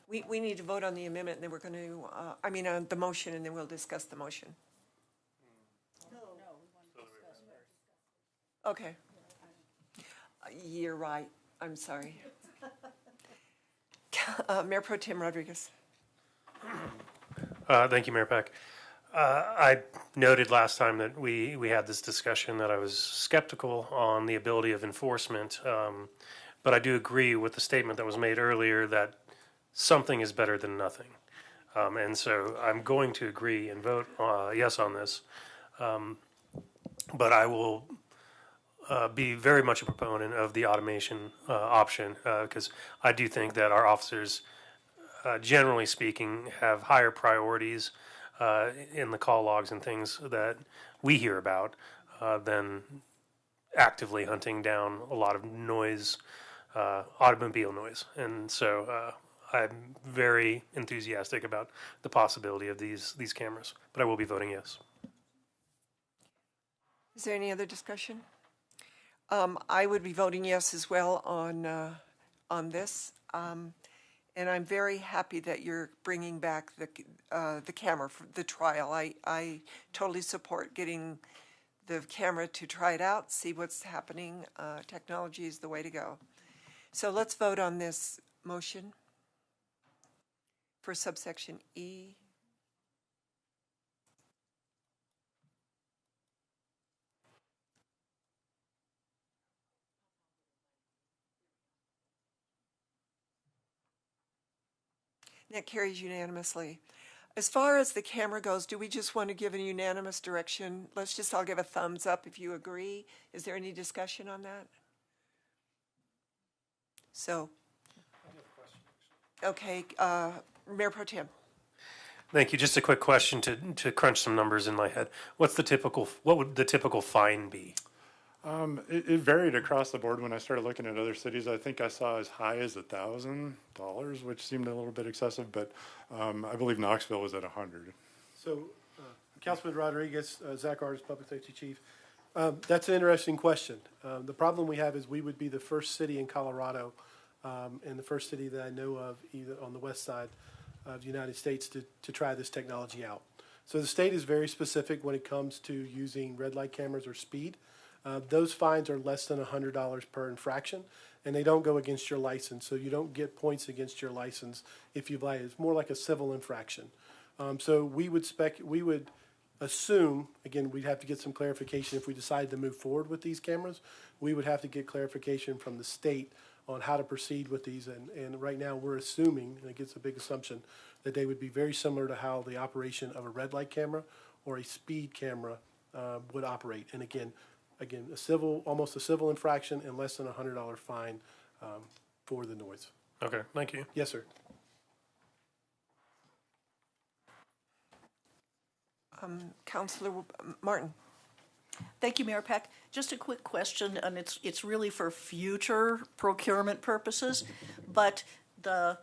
We need to vote on the amendment, and then we're going to, on the motion, and then we'll discuss the motion. Okay. You're right. I'm sorry. Mayor Pro Tem Rodriguez. Thank you, Mayor Peck. I noted last time that we had this discussion that I was skeptical on the ability of enforcement, but I do agree with the statement that was made earlier that something is better than nothing. And so I'm going to agree and vote yes on this. But I will be very much a proponent of the automation option, because I do think that our officers, generally speaking, have higher priorities in the call logs and things that we hear about than actively hunting down a lot of noise, automobile noise. And so I'm very enthusiastic about the possibility of these cameras, but I will be voting yes. Is there any other discussion? I would be voting yes as well on this, and I'm very happy that you're bringing back the camera for the trial. I totally support getting the camera to try it out, see what's happening. Technology is the way to go. So let's vote on this motion for subsection E. That carries unanimously. As far as the camera goes, do we just want to give a unanimous direction? Let's just all give a thumbs up if you agree. Is there any discussion on that? So, okay, Mayor Pro Tem. Thank you. Just a quick question to crunch some numbers in my head. What would the typical fine be? It varied across the board. When I started looking at other cities, I think I saw as high as $1,000, which seemed a little bit excessive, but I believe Knoxville was at 100. So, Councilman Rodriguez, Zach Artis, Public Safety Chief, that's an interesting question. The problem we have is we would be the first city in Colorado, and the first city that I know of, either on the west side of the United States, to try this technology out. So the state is very specific when it comes to using red light cameras or speed. Those fines are less than $100 per infraction, and they don't go against your license, so you don't get points against your license if you violate. It's more like a civil infraction. So we would assume, again, we'd have to get some clarification if we decided to move forward with these cameras. We would have to get clarification from the state on how to proceed with these, and right now we're assuming, and it's a big assumption, that they would be very similar to how the operation of a red light camera or a speed camera would operate. And again, almost a civil infraction and less than $100 fine for the noise. Okay, thank you. Yes, sir. Councilor Martin. Thank you, Mayor Peck. Just a quick question, and it's really for future procurement purposes, but the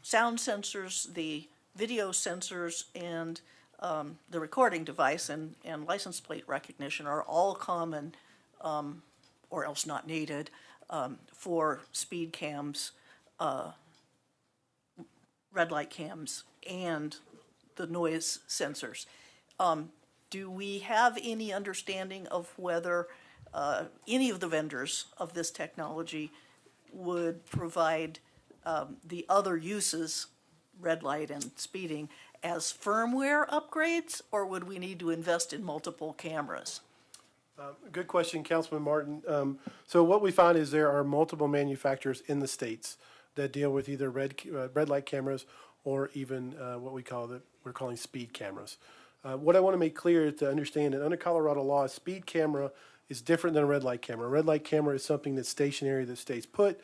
sound sensors, the video sensors, and the recording device and license plate recognition are all common, or else not needed, for speed cams, red light cams, and the noise sensors. Do we have any understanding of whether any of the vendors of this technology would provide the other uses, red light and speeding, as firmware upgrades, or would we need to invest in multiple cameras? Good question, Councilman Martin. So what we find is there are multiple manufacturers in the states that deal with either red light cameras or even what we're calling speed cameras. What I want to make clear is to understand that under Colorado law, a speed camera is different than a red light camera. A red light camera is something that's stationary, that stays put.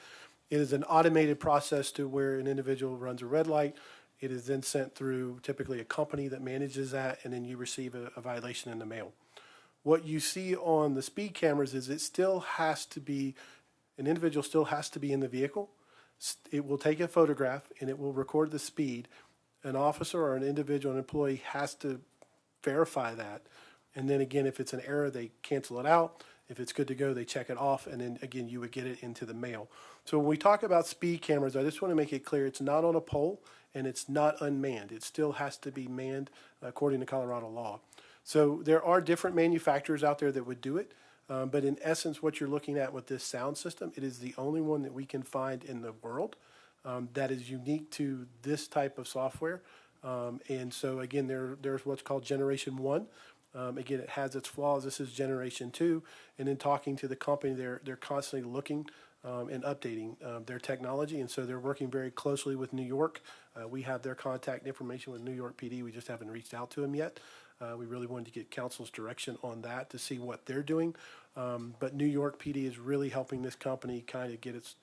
It is an automated process to where an individual runs a red light. It is then sent through typically a company that manages that, and then you receive a violation in the mail. What you see on the speed cameras is an individual still has to be in the vehicle. It will take a photograph and it will record the speed. An officer or an individual, an employee has to verify that. And then again, if it's an error, they cancel it out. If it's good to go, they check it off. And then again, you would get it into the mail. So when we talk about speed cameras, I just want to make it clear, it's not on a pole and it's not unmanned. It still has to be manned according to Colorado law. So there are different manufacturers out there that would do it. But in essence, what you're looking at with this sound system, it is the only one that we can find in the world that is unique to this type of software. And so again, there's what's called Generation 1. Again, it has its flaws. This is Generation 2. And in talking to the company, they're constantly looking and updating their technology. And so they're working very closely with New York. We have their contact information with New York PD. We just haven't reached out to them yet. We really wanted to get council's direction on that to see what they're doing. But New York PD is really helping this company kind of get its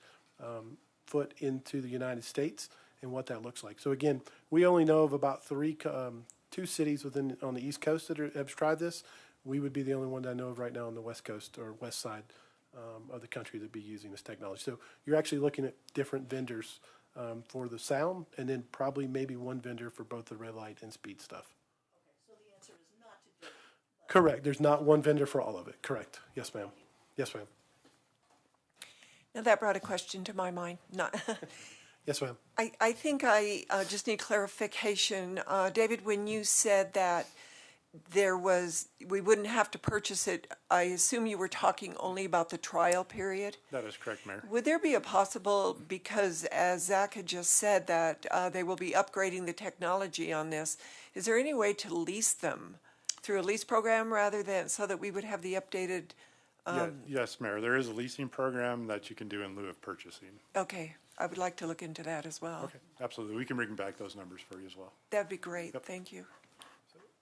foot into the United States and what that looks like. So again, we only know of about two cities on the East Coast that have tried this. We would be the only one that I know of right now on the West Coast or West side of the country that would be using this technology. So you're actually looking at different vendors for the sound, and then probably maybe one vendor for both the red light and speed stuff. Okay, so the answer is not to do it. Correct. There's not one vendor for all of it. Correct. Yes, ma'am. Yes, ma'am. Now that brought a question to my mind. Yes, ma'am. I think I just need clarification. David, when you said that we wouldn't have to purchase it, I assume you were talking only about the trial period? That is correct, Mayor. Would there be a possible, because as Zach had just said that they will be upgrading the technology on this, is there any way to lease them through a lease program rather than so that we would have the updated? Yes, Mayor. There is a leasing program that you can do in lieu of purchasing. Okay. I would like to look into that as well. Okay, absolutely. We can bring back those numbers for you as well. That'd be great. Yep. Thank you.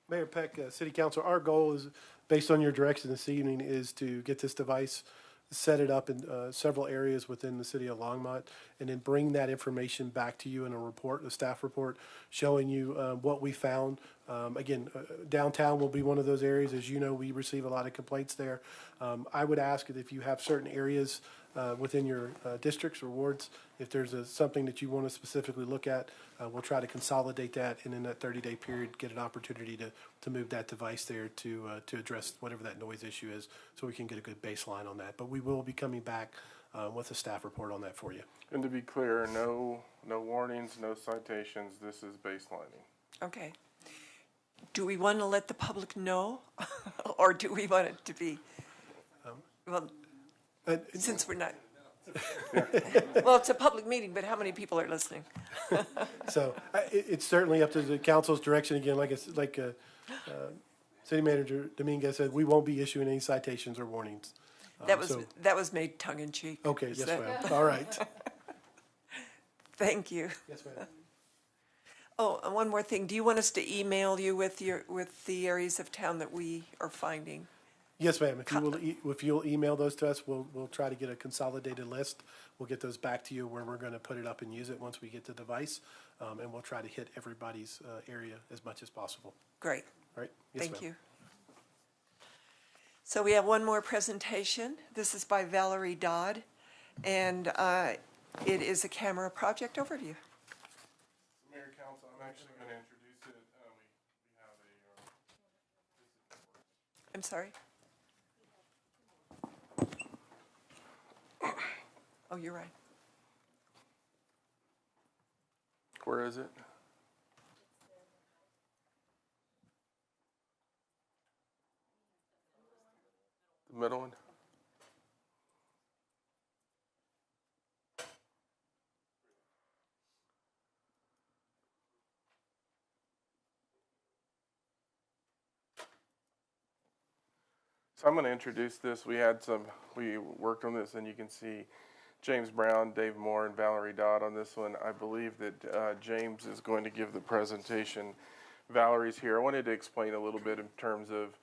Mayor Peck, City Council, our goal is, based on your direction this evening, is to get this device set it up in several areas within the city of Longmont, and then bring that information back to you in a report, a staff report, showing you what we found. Again, downtown will be one of those areas. As you know, we receive a lot of complaints there. I would ask that if you have certain areas within your districts or wards, if there's something that you want to specifically look at, we'll try to consolidate that, and in that 30-day period, get an opportunity to move that device there to address whatever that noise issue is, so we can get a good baseline on that. But we will be coming back with a staff report on that for you. And to be clear, no warnings, no citations. This is baselining. Okay. Do we want to let the public know, or do we want it to be, well, since we're not, well, it's a public meeting, but how many people are listening? So it's certainly up to the council's direction. Again, like City Manager Dominguez said, we won't be issuing any citations or warnings. That was made tongue in cheek. Okay, yes, ma'am. All right. Thank you. Yes, ma'am. Oh, and one more thing. Do you want us to email you with the areas of town that we are finding? Yes, ma'am. If you'll email those to us, we'll try to get a consolidated list. We'll get those back to you where we're going to put it up and use it once we get the device, and we'll try to hit everybody's area as much as possible. Great. All right? Yes, Thank ma'am. you. So we have one more presentation. This is by Valerie Dodd, and it is a camera project overview. Mayor, Council, I'm actually going to introduce it. We have a. I'm sorry? Oh, you're right. Where is it? The middle one? So I'm going to introduce this. We worked on this, and you can see James Brown, Dave Moore, and Valerie Dodd on this one. I believe that James is going to give the presentation. Valerie's here. I wanted to explain a little bit in terms of,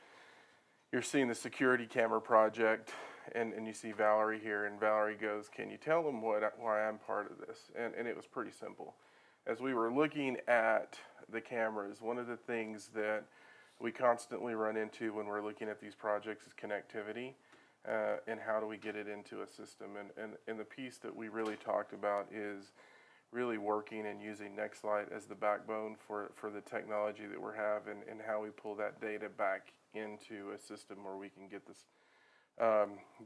you're seeing the security camera project, and you see Valerie here, and Valerie goes, can you tell them why I'm part of this? And it was pretty simple. As we were looking at the cameras, one of the things that we constantly run into when we're looking at these projects is connectivity, and how do we get it into a system. And the piece that we really talked about is really working and using Nextlight as the backbone for the technology that we have, and how we pull that data back into a system where we can get this,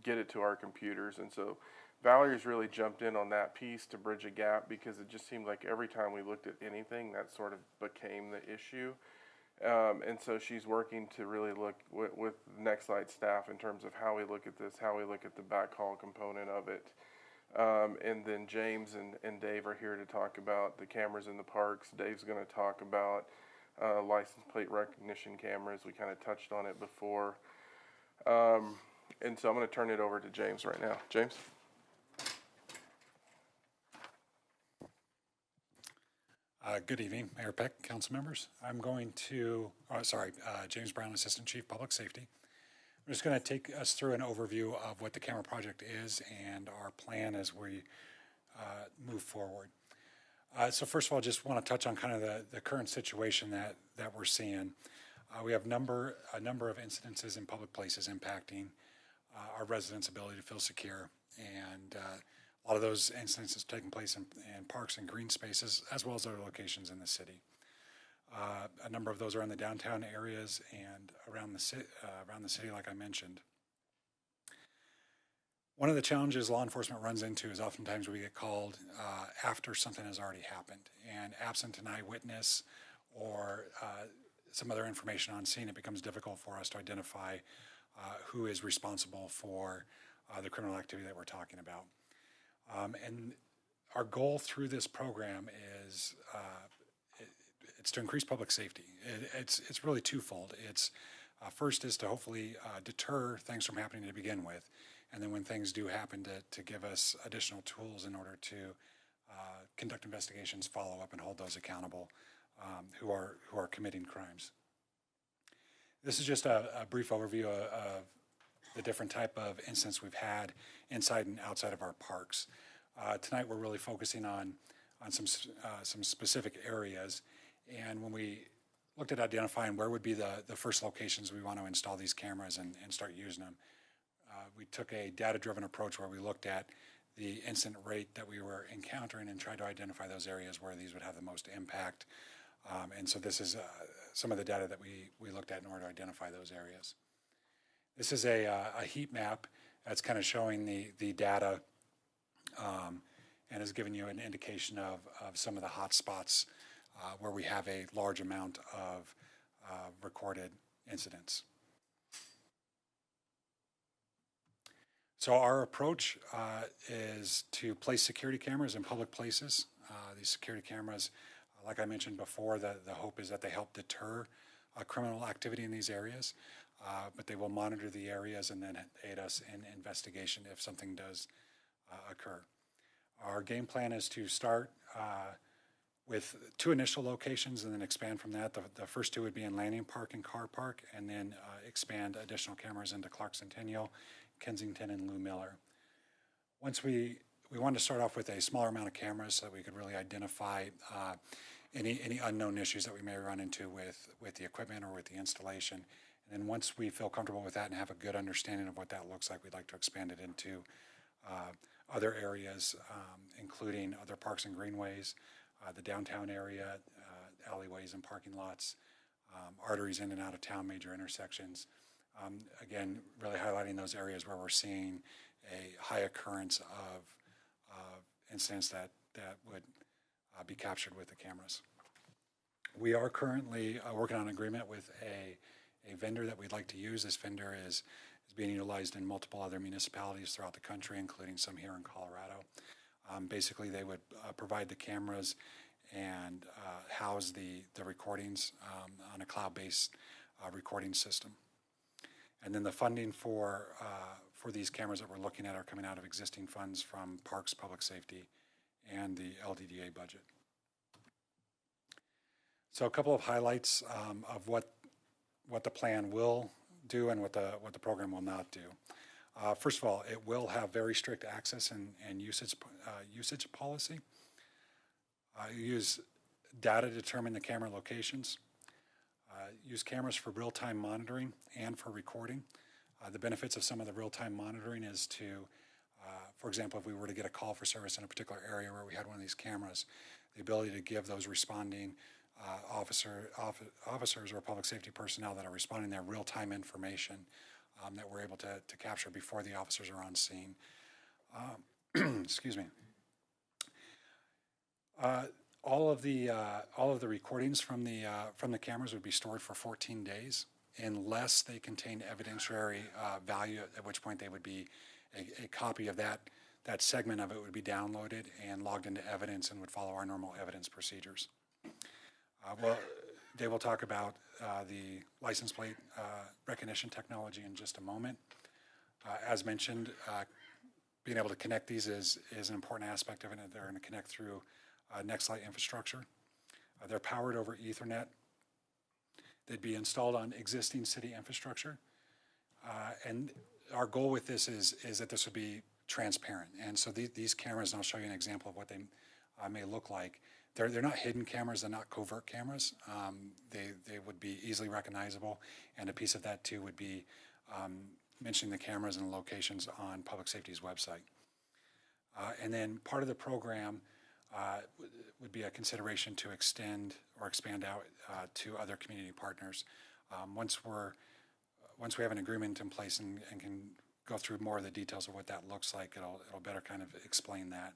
get it to our computers. And so Valerie's really jumped in on that piece to bridge a gap, because it just seemed like every time we looked at anything, that sort of became the issue. And so she's working to really look with Nextlight staff in terms of how we look at this, how we look at the backhaul component of it. And then James and Dave are here to talk about the cameras in the parks. Dave's going to talk about license plate recognition cameras. We kind of touched on it before. And so I'm going to turn it over to James right now. James? Good evening, Mayor Peck, council members. I'm going to, James Brown, Assistant Chief Public Safety. I'm just going to take us through an overview of what the camera project is and our plan as we move forward. So first of all, just want to touch on kind of the current situation that we're seeing. We have a number of incidences in public places impacting our residents' ability to feel secure, and a lot of those incidences taking place in parks and green spaces, as well as other locations in the city. A number of those are in the downtown areas and around the city, like I mentioned. One of the challenges law enforcement runs into is oftentimes we get called after something has already happened, and absent an eyewitness or some other information on scene, it becomes difficult for us to identify who is responsible for the criminal activity that we're talking about. And our goal through this program is it's to increase public safety. It's really twofold. It's first is to hopefully deter things from happening to begin with, and then when things do happen, to give us additional tools in order to conduct investigations, follow up, and hold those accountable who are committing crimes. This is just a brief overview of the different type of incidents we've had inside and outside of our parks. Tonight, we're really focusing on some specific areas, and when we looked at identifying where would be the first locations we want to install these cameras and start using them, we took a data-driven approach where we looked at the incident rate that we were encountering and tried to identify those areas where these would have the most impact. And so this is some of the data that we looked at in order to identify those areas. This is a heat map that's kind of showing the data and is giving you an indication of some of the hot spots where we have a large amount of recorded incidents. So our approach is to place security cameras in public places. These security cameras, like I mentioned before, the hope is that they help deter criminal activity in these areas, but they will monitor the areas and then aid us in investigation if something does occur. Our game plan is to start with 2 initial locations and then expand from that. The first 2 would be in Landing Park and Car Park, and then expand additional cameras into Clark Centennial, Kensington, and Lou Miller. Once we wanted to start off with a smaller amount of cameras so that we could really identify any unknown issues that we may run into with the equipment or with the installation. And then once we feel comfortable with that and have a good understanding of what that looks like, we'd like to expand it into other areas, including other parks and greenways, the downtown area, alleyways and parking lots, arteries in and out of town, major intersections. Again, really highlighting those areas where we're seeing a high occurrence of incidents that would be captured with the cameras. We are currently working on an agreement with a vendor that we'd like to use. This vendor is being utilized in multiple other municipalities throughout the country, including some here in Colorado. Basically, they would provide the cameras and house the recordings on a cloud-based recording system. And then the funding for these cameras that we're looking at are coming out of existing funds from Parks, Public Safety, and the LDDA budget. So a couple of highlights of what the plan will do and what the program will not do. First of all, it will have very strict access and usage policy. Use data to determine the camera locations. Use cameras for real-time monitoring and for recording. The benefits of some of the real-time monitoring is to, for example, if we were to get a call for service in a particular area where we had one of these cameras, the ability to give those responding officers or public safety personnel that are responding there real-time information that we're able to capture before the officers are on scene. Excuse me. All of the recordings from the cameras would be stored for 14 days, unless they contain evidentiary value, at which point they would be a copy of that segment of it would be downloaded and logged into evidence and would follow our normal evidence procedures. Dave will talk about the license plate recognition technology in just a moment. As mentioned, being able to connect these is an important aspect of it. They're going to connect through Nextlight infrastructure. They're powered over Ethernet. They'd be installed on existing city infrastructure. And our goal with this is that this would be transparent. And so these cameras, and I'll show you an example of what they may look like. They're not hidden cameras. They're not covert cameras. They would be easily recognizable. And a piece of that, too, would be mentioning the cameras and locations on Public Safety's website. And then part of the program would be a consideration to extend or expand out to other community partners. Once we have an agreement in place and can go through more of the details of what that looks like, it'll better kind of explain that.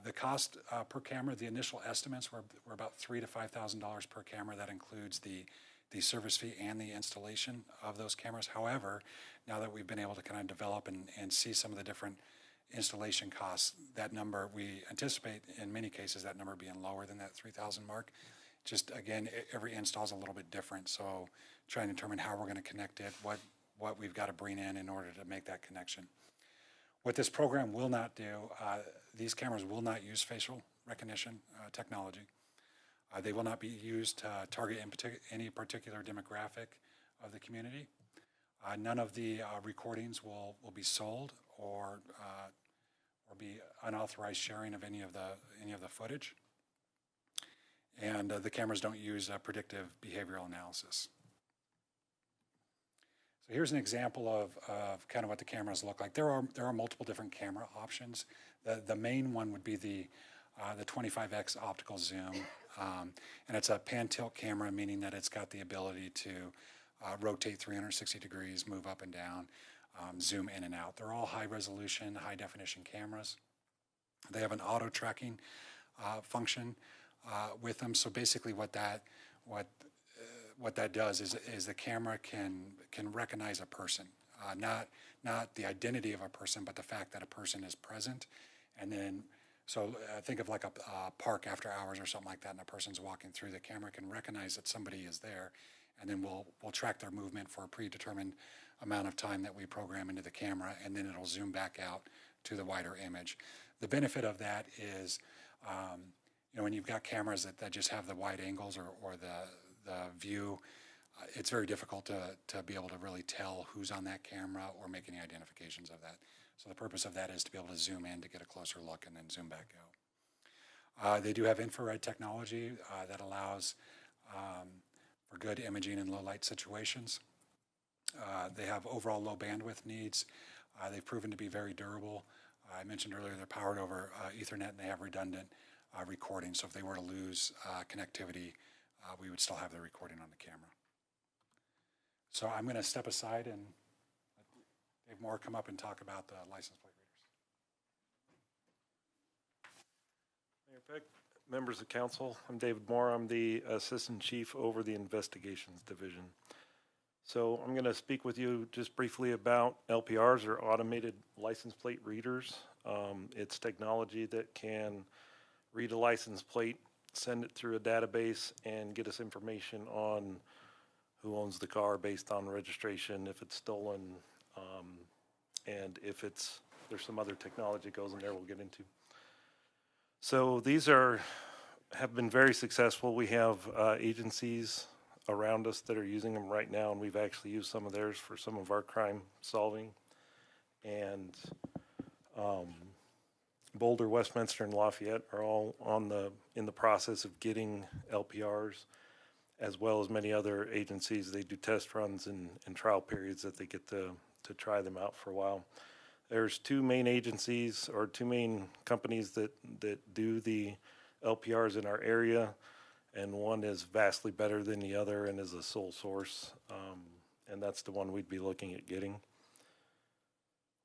The cost per camera, the initial estimates were about $3,000 to $5,000 per camera. That includes the service fee and the installation of those cameras. However, now that we've been able to kind of develop and see some of the different installation costs, that number, we anticipate in many cases that number being lower than that 3,000 mark. Just again, every install is a little bit different, so trying to determine how we're going to connect it, what we've got to bring in order to make that connection. What this program will not do, these cameras will not use facial recognition technology. They will not be used to target any particular demographic of the community. None of the recordings will be sold or be unauthorized sharing of any of the footage. And the cameras don't use predictive behavioral analysis. So here's an example of kind of what the cameras look like. There are multiple different camera options. The main one would be the 25x optical zoom, and it's a pan tilt camera, meaning that it's got the ability to rotate 360 degrees, move up and down, zoom in and out. They're all high resolution, high definition cameras. They have an auto tracking function with them. So basically, what that does is the camera can recognize a person, not the identity of a person, but the fact that a person is present. And then, so think of like a park after hours or something like that, and a person's walking through. The camera can recognize that somebody is there, and then we'll track their movement for a predetermined amount of time that we program into the camera, and then it'll zoom back out to the wider image. The benefit of that is, when you've got cameras that just have the wide angles or the view, it's very difficult to be able to really tell who's on that camera or make any identifications of that. So the purpose of that is to be able to zoom in to get a closer look and then zoom back out. They do have infrared technology that allows for good imaging in low light situations. They have overall low bandwidth needs. They've proven to be very durable. I mentioned earlier they're powered over Ethernet, and they have redundant recording. So if they were to lose connectivity, we would still have the recording on the camera. So I'm going to step aside and let Dave Moore come up and talk about the license plate readers. Mayor Peck, members of council, I'm David Moore. I'm the Assistant Chief over the Investigations Division. So I'm going to speak with you just briefly about LPRs, or automated license plate readers. It's technology that can read a license plate, send it through a database, and get us information on who owns the car based on registration, if it's stolen, and if there's some other technology that goes in there we'll get into. So these have been very successful. We have agencies around us that are using them right now, and we've actually used some of theirs for some of our crime solving. And Boulder, Westminster, and Lafayette are all in the process of getting LPRs, as well as many other agencies. They do test runs and trial periods that they get to try them out for a while. There's two main agencies, or two main companies that do the LPRs in our area, and one is vastly better than the other and is a sole source, and that's the one we'd be looking at getting.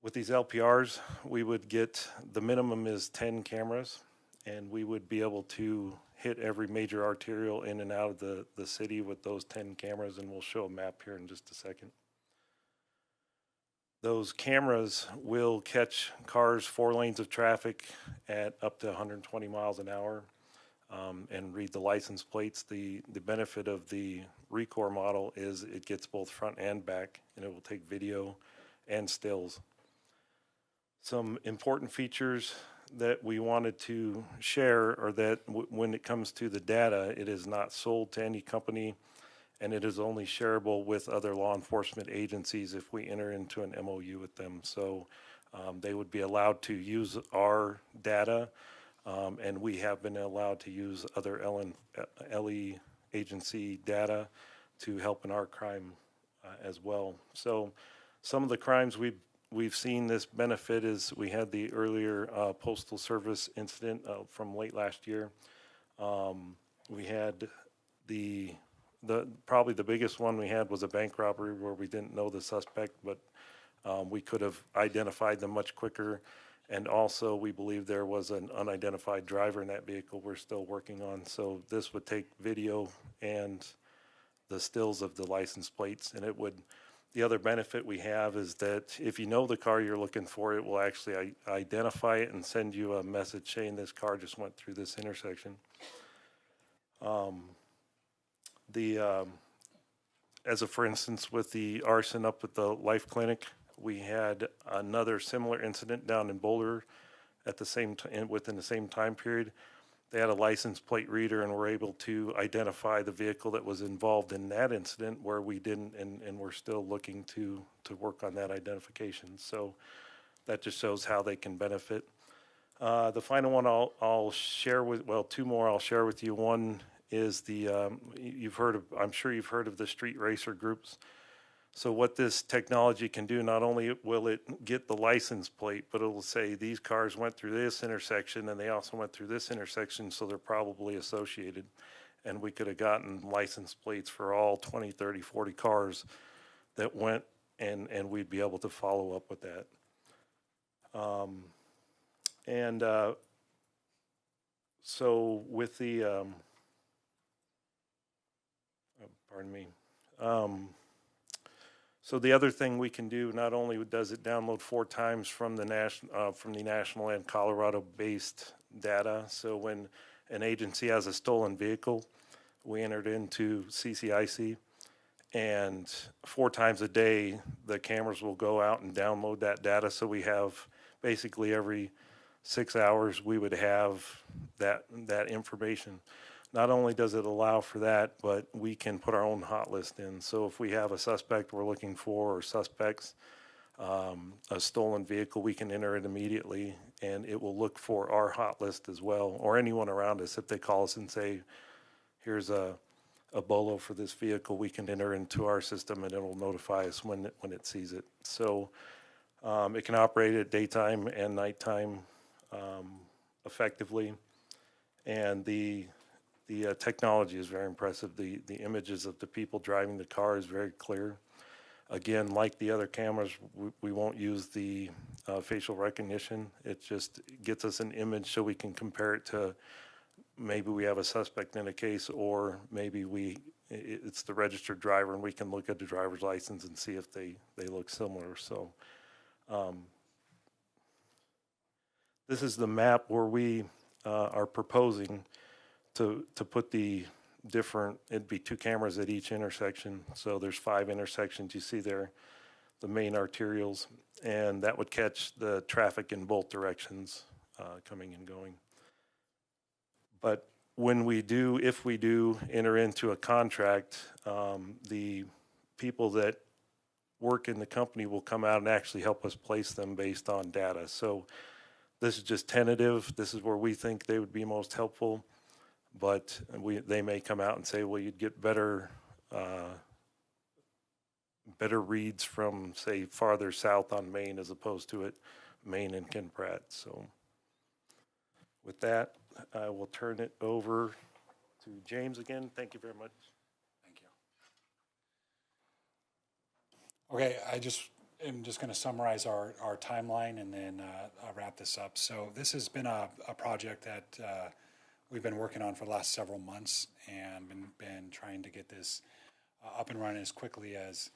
With these LPRs, we would get, the minimum is 10 cameras, and we would be able to hit every major arterial in and out of the city with those 10 cameras, and we'll show a map here in just a second. Those cameras will catch cars 4 lanes of traffic at up to 120 miles an hour, and read the license plates. The benefit of the RECOR model is it gets both front and back, and it will take video and stills. Some important features that we wanted to share are that when it comes to the data, it is not sold to any company, and it is only shareable with other law enforcement agencies if we enter into an MOU with them. So they would be allowed to use our data, and we have been allowed to use other LE agency data to help in our crime as well. So some of the crimes we've seen this benefit is we had the earlier Postal Service incident from late last year. We had probably the biggest one we had was a bank robbery where we didn't know the suspect, but we could have identified them much quicker. And also, we believe there was an unidentified driver in that vehicle we're still working on. So this would take video and the stills of the license plates, and it would. The other benefit we have is that if you know the car you're looking for, it will actually identify it and send you a message saying this car just went through this intersection. As a for instance, with the arson up at the Life Clinic, we had another similar incident down in Boulder at the same time, within the same time period. they had a license plate reader and were able to identify the vehicle that was involved in that incident, where we didn't, and we're still looking to work on that identification. So that just shows how they can benefit. The final one I'll share with, well, two more I'll share with you. One is the, I'm sure you've heard of the street racer groups. So what this technology can do, not only will it get the license plate, but it will say these cars went through this intersection and they also went through this intersection, so they're probably associated. And we could have gotten license plates for all 20, 30, 40 cars that went, and we'd be able to follow up with that. So with the, pardon me. So the other thing we can do, not only does it download 4 times from the national and Colorado-based data. So when an agency has a stolen vehicle, we entered into CCIC, and 4 times a day the cameras will go out and download that data. So we have basically every 6 hours we would have that information. Not only does it allow for that, but we can put our own hot list in. So if we have a suspect we're looking for, or suspects, a stolen vehicle, we can enter it immediately, and it will look for our hot list as well, or anyone around us. If they call us and say, here's a BOLO for this vehicle, we can enter into our system, and it will notify us when it sees it. So it can operate at daytime and nighttime effectively, and the technology is very impressive. The images of the people driving the car is very clear. Again, like the other cameras, we won't use the facial recognition. It just gets us an image so we can compare it to, maybe we have a suspect in a case, or maybe it's the registered driver, and we can look at the driver's license and see if they look similar. So this is the map where we are proposing to put the different, it'd be 2 cameras at each intersection. So there's 5 intersections you see there, the main arterials, and that would catch the traffic in both directions, coming and going. But when we do, if we do enter into a contract, the people that work in the company will come out and actually help us place them based on data. So this is just tentative. This is where we think they would be most helpful. But they may come out and say, well, you'd get better reads from, say, farther south on Main as opposed to at Main and Ken Pratt. So with that, I will turn it over to James again. Thank you very much. Thank you. Okay, I'm just going to summarize our timeline, and then I'll wrap this up. So this has been a project that we've been working on for the last several months, and been trying to get this up and running as quickly as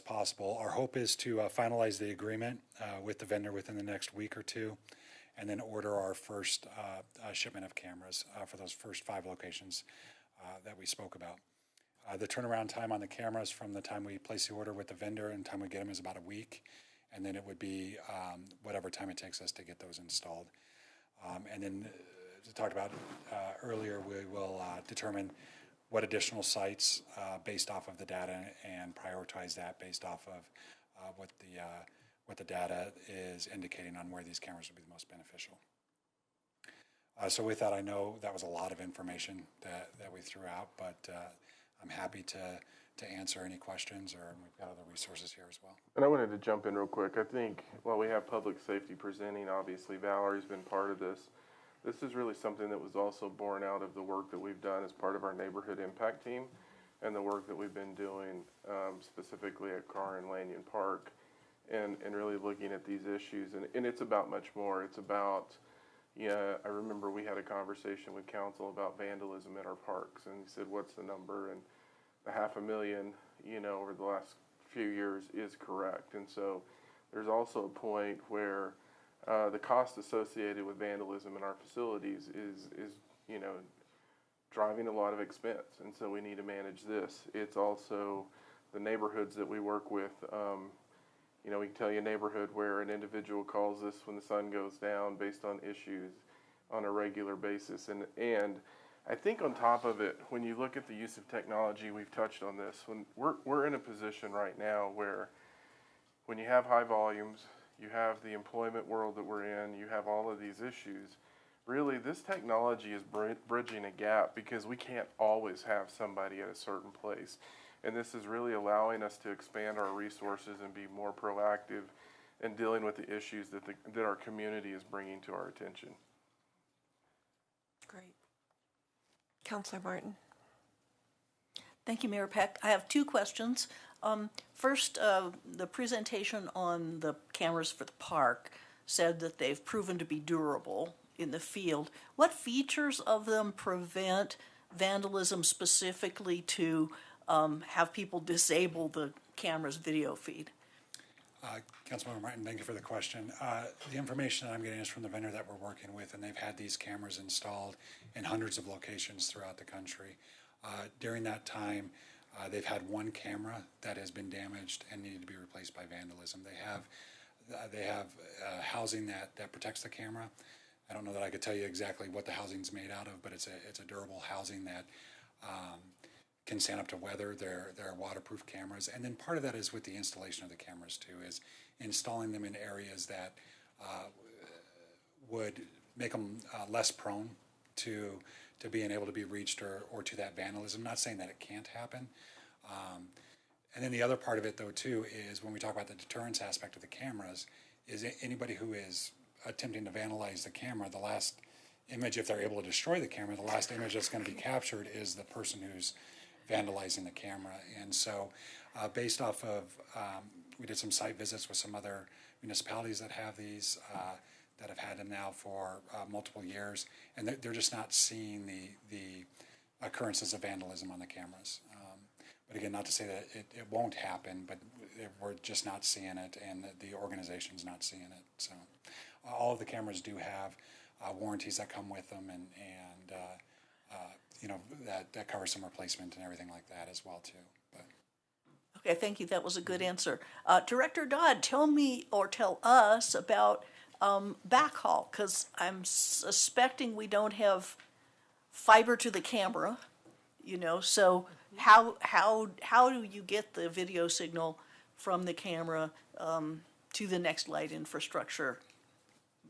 possible. Our hope is to finalize the agreement with the vendor within the next week or two, and then order our first shipment of cameras for those first 5 locations that we spoke about. The turnaround time on the cameras from the time we place the order with the vendor and time we get them is about a week, and then it would be whatever time it takes us to get those installed. And then, as we talked about earlier, we will determine what additional sites based off of the data, and prioritize that based off of what the data is indicating on where these cameras would be the most beneficial. So with that, I know that was a lot of information that we threw out, but I'm happy to answer any questions, or we've got other resources here as well. And I wanted to jump in real quick. I think while we have public safety presenting, obviously Valerie's been part of this. This is really something that was also born out of the work that we've done as part of our neighborhood impact team, and the work that we've been doing specifically at Carr and Lanyon Park, and really looking at these issues. And it's about much more. It's about, I remember we had a conversation with council about vandalism in our parks, and he said, what's the number? And the 500,000, over the last few years is correct. And so there's also a point where the cost associated with vandalism in our facilities is driving a lot of expense, and so we need to manage this. It's also the neighborhoods that we work with. We can tell you a neighborhood where an individual calls us when the sun goes down based on issues. on a regular basis. And I think on top of it, when you look at the use of technology, we've touched on this, when we're in a position right now where when you have high volumes, you have the employment world that we're in, you have all of these issues, really this technology is bridging a gap because we can't always have somebody at a certain place. And this is really allowing us to expand our resources and be more proactive in dealing with the issues that our community is bringing to our attention. Great. Councilor Martin. Thank you, Mayor Peck. I have two questions. First, the presentation on the cameras for the park said that they've proven to be durable in the field. What features of them prevent vandalism specifically to have people disable the camera's video feed? Councilmember Martin, thank you for the question. The information that I'm getting is from the vendor that we're working with, and they've had these cameras installed in hundreds of locations throughout the country. During that time, they've had one camera that has been damaged and needed to be replaced by vandalism. They have housing that protects the camera. I don't know that I could tell you exactly what the housing's made out of, but it's a durable housing that can stand up to weather. They're waterproof cameras. And then part of that is with the installation of the cameras too, is installing them in areas that would make them less prone to being able to be reached or to that vandalism. Not saying that it can't happen. And then the other part of it though too is when we talk about the deterrence aspect of the cameras, is anybody who is attempting to vandalize the camera, the last image, if they're able to destroy the camera, the last image that's going to be captured is the person who's vandalizing the camera. And so based off of, we did some site visits with some other municipalities that have these, that have had them now for multiple years, and they're just not seeing the occurrences of vandalism on the cameras. But again, not to say that it won't happen, but we're just not seeing it, and the organization's not seeing it. So all of the cameras do have warranties that come with them, and you know, that covers some replacement and everything like that as well too. But. Okay, thank you. That was a good answer. Director Dodd, tell me or tell us about backhaul, because I'm suspecting we don't have fiber to the camera, you know, so how do you get the video signal from the camera to the next light infrastructure?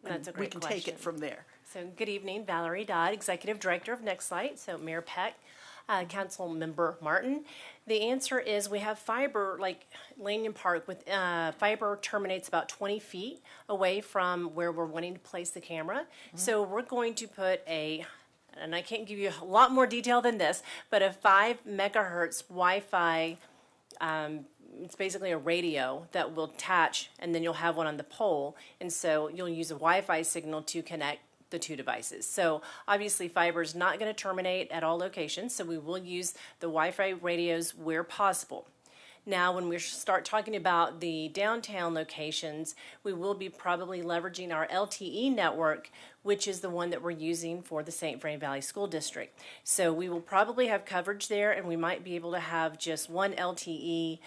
That's a great question. We can take it from there. So good evening, Valerie Dodd, Executive Director of Nextlight. So Mayor Peck, Council Member Martin. The answer is we have fiber, like Lanyon Park, with fiber terminates about 20 feet away from where we're wanting to place the camera. So we're going to put and I can't give you a lot more detail than this, but a 5 megahertz Wi-Fi, it's basically a radio that will attach, and then you'll have one on the pole. And so you'll use a Wi-Fi signal to connect the two devices. So obviously fiber is not going to terminate at all locations, so we will use the Wi-Fi radios where possible. Now, when we start talking about the downtown locations, we will be probably leveraging our LTE network, which is the one that we're using for the St. Vrain Valley School District. So we will probably have coverage there, and we might be able to have just one LTE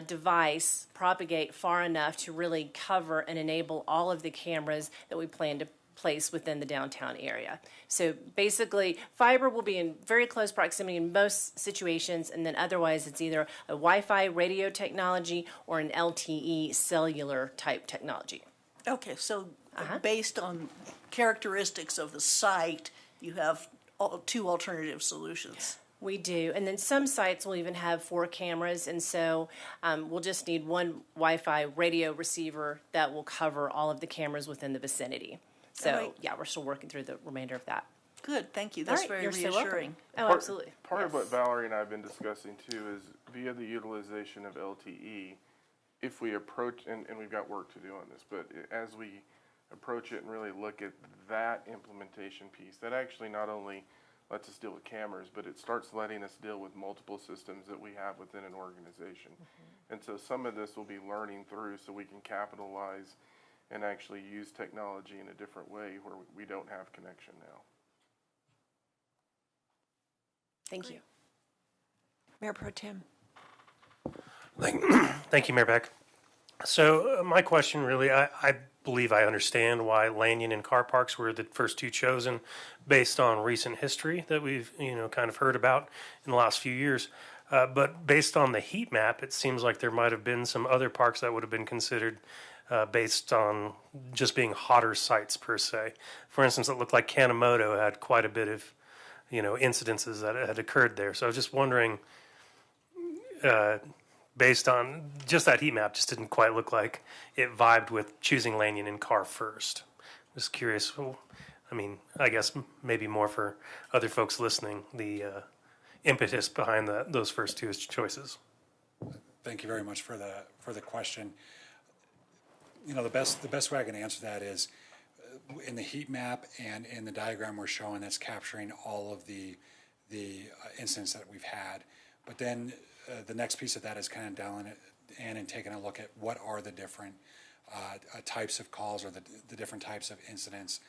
device propagate far enough to really cover and enable all of the cameras that we plan to place within the downtown area. So basically, fiber will be in very close proximity in most situations, and then otherwise it's either a Wi-Fi radio technology or an LTE cellular type technology. Okay, so based on characteristics of the site, you have two alternative solutions. We do, and then some sites will even have 4 cameras, and so we'll just need one Wi-Fi radio receiver that will cover all of the cameras within the vicinity. So, yeah, we're still working through the remainder of that. Good, thank you. That's very reassuring. Oh, absolutely. Part of what Valerie and I have been discussing too is via the utilization of LTE, if we approach, and we've got work to do on this, but as we approach it and really look at that implementation piece, that actually not only lets us deal with cameras, but it starts letting us deal with multiple systems that we have within an organization. And so some of this will be learning through so we can capitalize and actually use technology in a different way where we don't have connection now. Thank you. Mayor Pro Tem. Thank you, Mayor Beck. So my question really, I believe I understand why Lanyon and car parks were the first two chosen based on recent history that we've, kind of heard about in the last few years. But based on the heat map, it seems like there might have been some other parks that would have been considered based on just being hotter sites per se. For instance, it looked like Kanemoto had quite a bit of, incidences that had occurred there. So I was just wondering, based on just that heat map, just didn't quite look like it vibed with choosing Lanyon and Carr first. Just curious. I guess maybe more for other folks listening, the impetus behind those first two choices. Thank you very much for the question. The best way I can answer that is in the heat map and in the diagram we're showing, that's capturing all of the incidents that we've had. But then the next piece of that is kind of dialing it in and taking a look at what are the different types of calls or the different types of incidents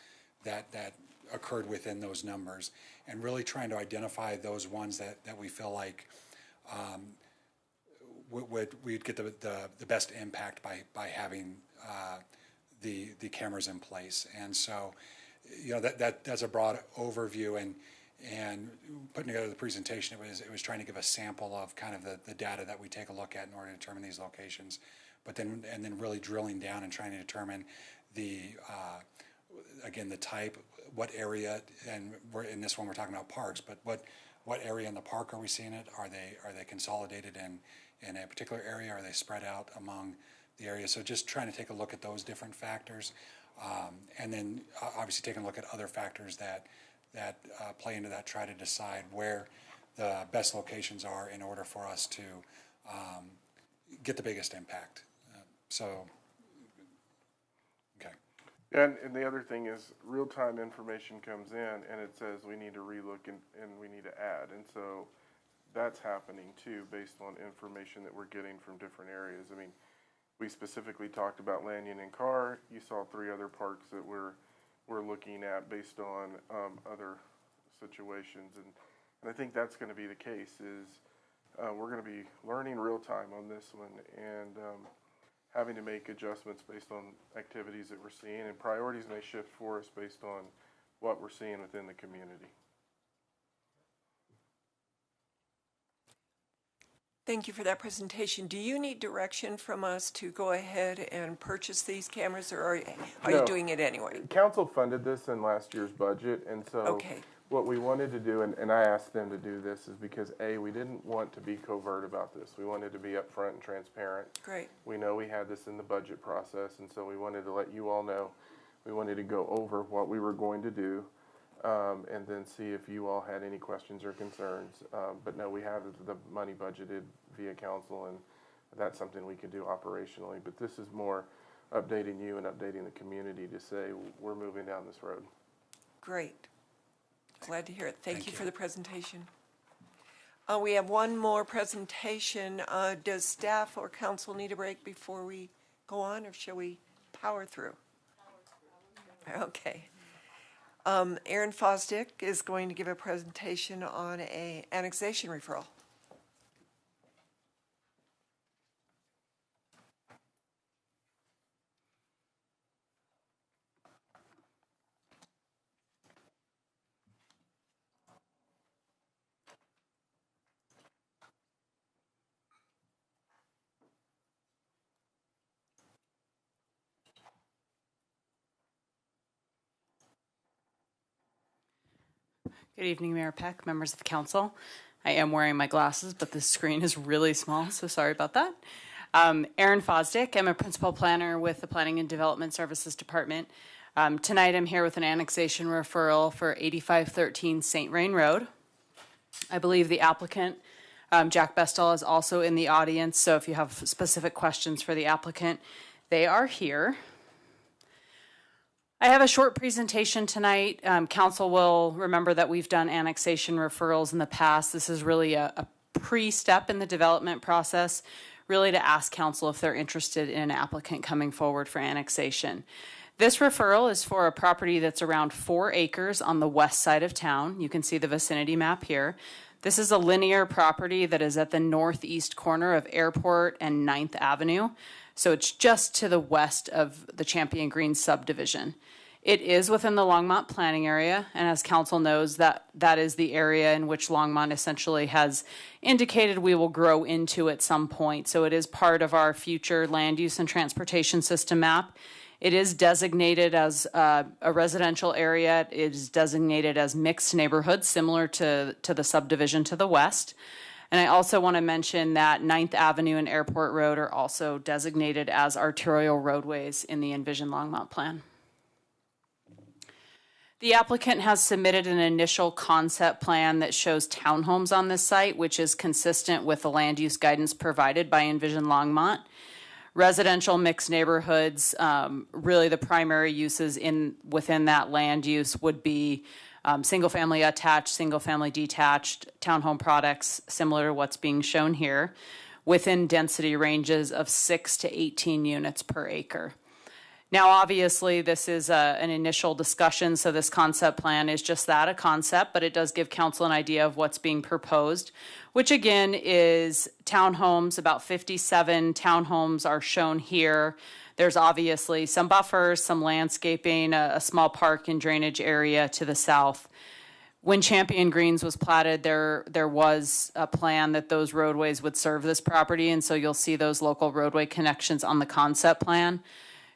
that occurred within those numbers, and really trying to identify those ones that we feel like we'd get the best impact by having the cameras in place. And so, that's a broad overview, and putting together the presentation, it was trying to give a sample of kind of the data that we take a look at in order to determine these locations, but then really drilling down and trying to determine again the type, what area, and in this one we're talking about parks, but what area in the park are we seeing it? Are they consolidated in a particular area? Are they spread out among the area? So just trying to take a look at those different factors, and then obviously taking a look at other factors that play into that, try to decide where the best locations are in order for us to get the biggest impact. Okay. And the other thing is real-time information comes in and it says we need to relook and we need to add. And so that's happening too based on information that we're getting from different areas. We specifically talked about Lanyon and Carr. You saw 3 other parks that we're looking at based on other situations. And I think that's going to be the case is we're going to be learning real time on this one and having to make adjustments based on activities that we're seeing, and priorities may shift for us based on what we're seeing within the community. Thank you for that presentation. Do you need direction from us to go ahead and purchase these cameras, or are you doing it anyway? Council funded this in last year's budget, and so what we wanted to do, and I asked them to do this, is because we didn't want to be covert about this. We wanted to be upfront and transparent. Great. We know we had this in the budget process, and so we wanted to let you all know. We wanted to go over what we were going to do, and then see if you all had any questions or concerns. But no, we have the money budgeted via council, and that's something we could do operationally. But this is more updating you and updating the community to say we're moving down this road. Great. Glad to hear it. Thank you for the presentation. We have one more presentation. Does staff or council need a break before we go on, or shall we power through? Okay. Aaron Fosdick is going to give a presentation on an annexation referral. Good evening, Mayor Peck, members of council. I am wearing my glasses, but the screen is really small, so sorry about that. Erin Fosdick, I'm a principal planner with the Planning and Development Services Department. Tonight I'm here with an annexation referral for 8513 St. Rain Road. I believe the applicant, Jack Bestall, is also in the audience, so if you have specific questions for the applicant, they are here. I have a short presentation tonight. Council will remember that we've done annexation referrals in the past. This is really a pre-step in the development process, really to ask council if they're interested in an applicant coming forward for annexation. This referral is for a property that's around 4 acres on the west side of town. You can see the vicinity map here. This is a linear property that is at the northeast corner of Airport and 9th Avenue. So it's just to the west of the Champion Green subdivision. It is within the Longmont planning area, and as council knows, that is the area in which Longmont essentially has indicated we will grow into at some point. So it is part of our future land use and transportation system map. It is designated as a residential area. It is designated as mixed neighborhoods, similar to the subdivision to the west. And I also want to mention that 9th Avenue and Airport Road are also designated as arterial roadways in the Envision Longmont plan. The applicant has submitted an initial concept plan that shows townhomes on this site, which is consistent with the land use guidance provided by Envision Longmont. Residential mixed neighborhoods, really the primary uses within that land use would be single-family attached, single-family detached, townhome products, similar to what's being shown here, within density ranges of 6 to 18 units per acre. Now, obviously, this is an initial discussion, so this concept plan is just that, a concept, but it does give council an idea of what's being proposed, which again is townhomes. About 57 townhomes are shown here. There's obviously some buffers, some landscaping, a small park and drainage area to the south. When Champion Greens was platted, there was a plan that those roadways would serve this property, and so you'll see those local roadway connections on the concept plan.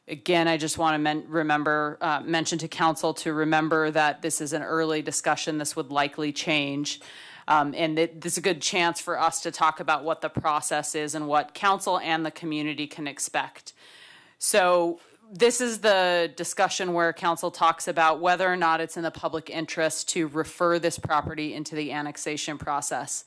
Again, I just want to mention to council to remember that this is an early discussion. This would likely change. And this is a good chance for us to talk about what the process is and what council and the community can expect. So this is the discussion where council talks about whether or not it's in the public interest to refer this property into the annexation process.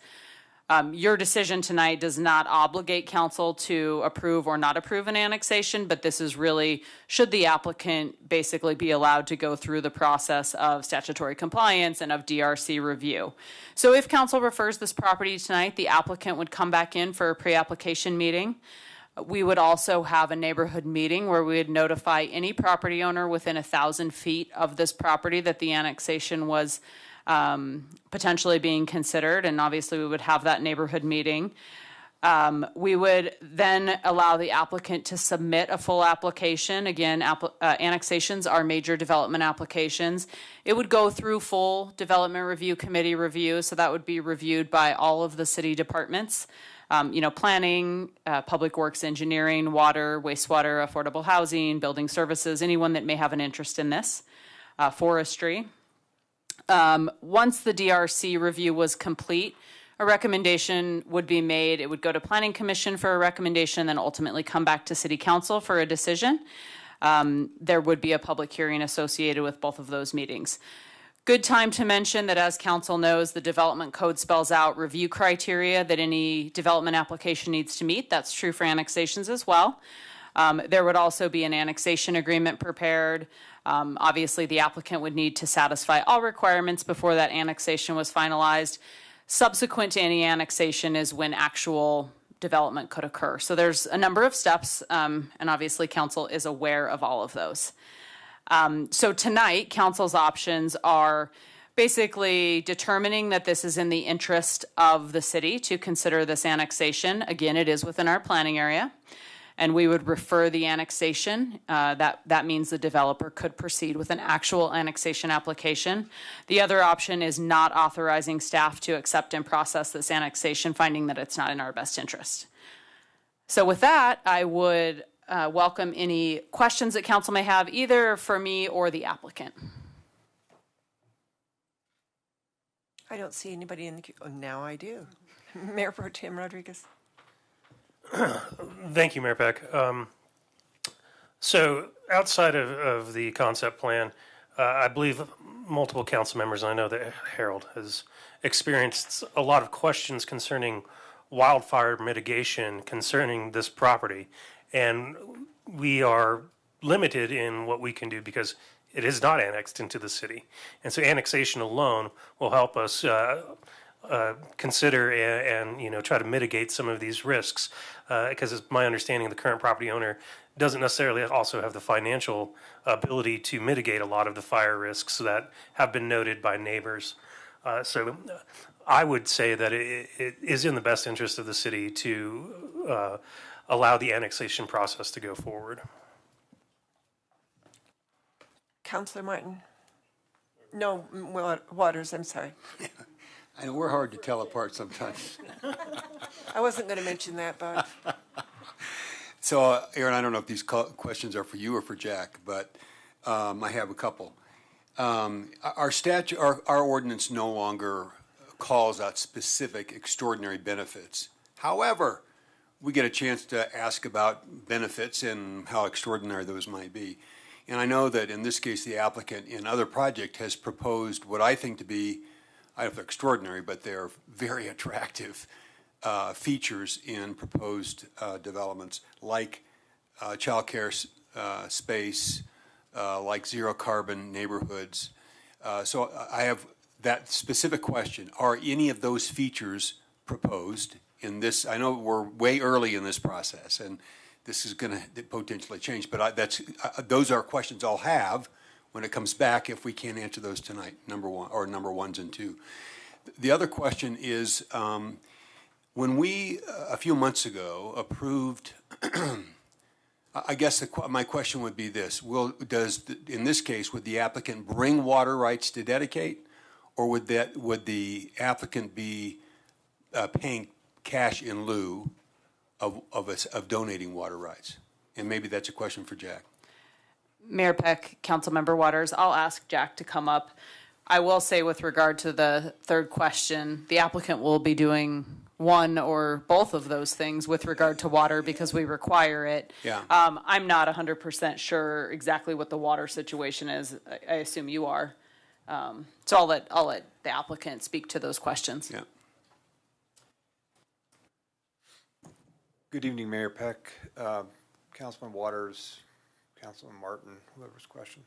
Your decision tonight does not obligate council to approve or not approve an annexation, but this is really, should the applicant basically be allowed to go through the process of statutory compliance and of DRC review. So if council refers this property tonight, the applicant would come back in for a pre-application meeting. We would also have a neighborhood meeting where we would notify any property owner within 1,000 feet of this property that the annexation was potentially being considered, and obviously we would have that neighborhood meeting. We would then allow the applicant to submit a full application. Again, annexations are major development applications. It would go through full development review committee review, so that would be reviewed by all of the city departments. Planning, public works, engineering, water, wastewater, affordable housing, building services, anyone that may have an interest in this, forestry. Once the DRC review was complete, a recommendation would be made. It would go to Planning Commission for a recommendation, then ultimately come back to City Council for a decision. There would be a public hearing associated with both of those meetings. Good time to mention that, as council knows, the development code spells out review criteria that any development application needs to meet. That's true for annexations as well. There would also be an annexation agreement prepared. Obviously, the applicant would need to satisfy all requirements before that annexation was finalized. Subsequent to any annexation is when actual development could occur. So there's a number of steps, and obviously council is aware of all of those. So tonight, council's options are basically determining that this is in the interest of the city to consider this annexation. Again, it is within our planning area. And we would refer the annexation. That means the developer could proceed with an actual annexation application. The other option is not authorizing staff to accept and process this annexation, finding that it's not in our best interest. So with that, I would welcome any questions that council may have, either for me or the applicant. I don't see anybody in the queue. Oh, now I do. Mayor Pro Tem Rodriguez. Thank you, Mayor Peck. So outside of the concept plan, I believe multiple council members, I know that Harold has experienced a lot of questions concerning wildfire mitigation concerning this property. And we are limited in what we can do because it is not annexed into the city. And so annexation alone will help us consider and try to mitigate some of these risks, because it's my understanding the current property owner doesn't necessarily also have the financial ability to mitigate a lot of the fire risks that have been noted by neighbors. So I would say that it is in the best interest of the city to allow the annexation process to go forward. Councillor Martin? No, Waters, I'm sorry. I know we're hard to tell apart sometimes. I wasn't going to mention that, but. So, Aaron, I don't know if these questions are for you or for Jack, but I have a couple. Our ordinance no longer calls out specific extraordinary benefits. However, we get a chance to ask about benefits and how extraordinary those might be. And I know that in this case, the applicant in other project has proposed what I think to be, I don't know if they're extraordinary, but they're very attractive features in proposed developments, like childcare space, like zero carbon neighborhoods. So I have that specific question. Are any of those features proposed in this? I know we're way early in this process, and this is going to potentially change, but those are questions I'll have when it comes back if we can't answer those tonight, number one, or number ones and two. The other question is, when we, a few months ago, approved, I guess my question would be this: in this case, would the applicant bring water rights to dedicate, or would the applicant be paying cash in lieu of donating water rights? And maybe that's a question for Jack. Mayor Peck, Councilmember Waters, I'll ask Jack to come up. I will say with regard to the third question, the applicant will be doing one or both of those things with regard to water because we require it. Yeah. I'm not 100% sure exactly what the water situation is. I assume you are. So I'll let the applicant speak to those questions. Yeah. Good evening, Mayor Peck, Councilman Waters, Councilman Martin, whoever's question.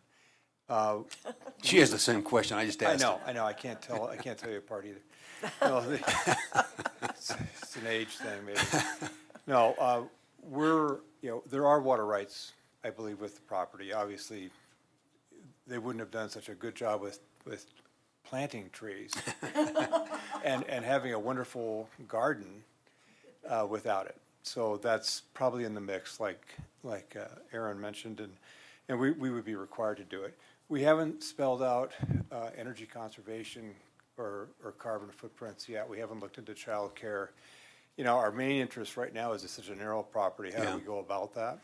She has the same question. I just asked. I know. I can't tell you apart either. No, it's an age thing, maybe. No, there are water rights, I believe, with the property. Obviously, they wouldn't have done such a good job with planting trees and having a wonderful garden without it. So that's probably in the mix, like Aaron mentioned, and we would be required to do it. We haven't spelled out energy conservation or carbon footprints yet. We haven't looked into child care. Our main interest right now is it's such a narrow property. How do we go about that?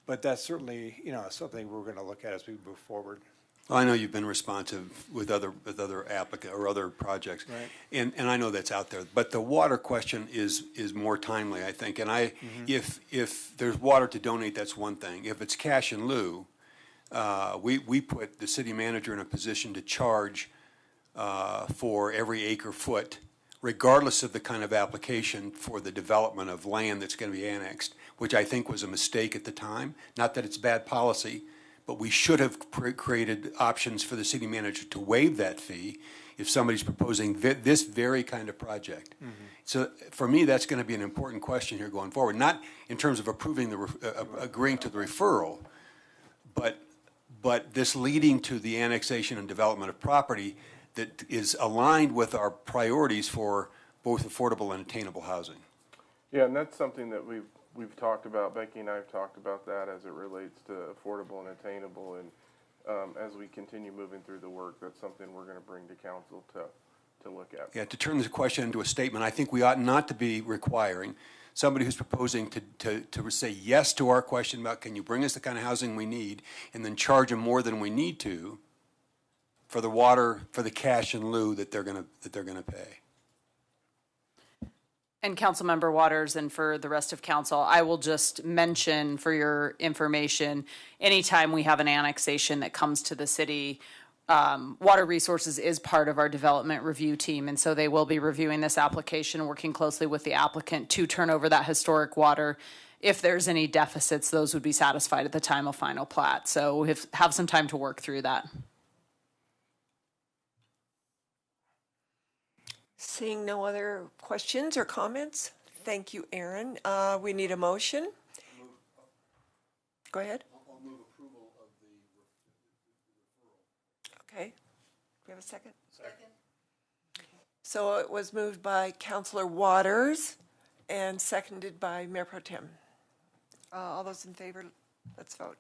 But that's certainly, something we're going to look at as we move forward. Well, I know you've been responsive with other applicant or other projects, right. and I know that's out there. But the water question is more timely, I think. And if there's water to donate, that's one thing. If it's cash in lieu, we put the city manager in a position to charge for every acre foot, regardless of the kind of application for the development of land that's going to be annexed, which I think was a mistake at the time. Not that it's bad policy, but we should have created options for the city manager to waive that fee if somebody's proposing this very kind of project. Mm-hmm. So for me, that's going to be an important question here going forward, not in terms of approving agreeing to the referral, but this leading to the annexation and development of property that is aligned with our priorities for both affordable and attainable housing. Yeah, and that's something that we've talked about. Becky and I have talked about that as it relates to affordable and attainable, and as we continue moving through the work, that's something we're going to bring to council to look at. Yeah, to turn this question into a statement, I think we ought not to be requiring somebody who's proposing to say yes to our question about can you bring us the kind of housing we need, and then charge them more than we need to for the water, for the cash in lieu that they're going to pay. And Councilmember Waters, and for the rest of council, I will just mention for your information, anytime we have an annexation that comes to the city, Water Resources is part of our development review team, and so they will be reviewing this application, working closely with the applicant to turn over that historic water. If there's any deficits, those would be satisfied at the time of final plat. So we have some time to work through that. Seeing no other questions or comments, thank you, Aaron. We need a motion. Go ahead. I'll move approval of the referral. Okay. Do we have a second? Second. So it was moved by Counselor Waters and seconded by Mayor Pro Tem. All those in favor, let's vote.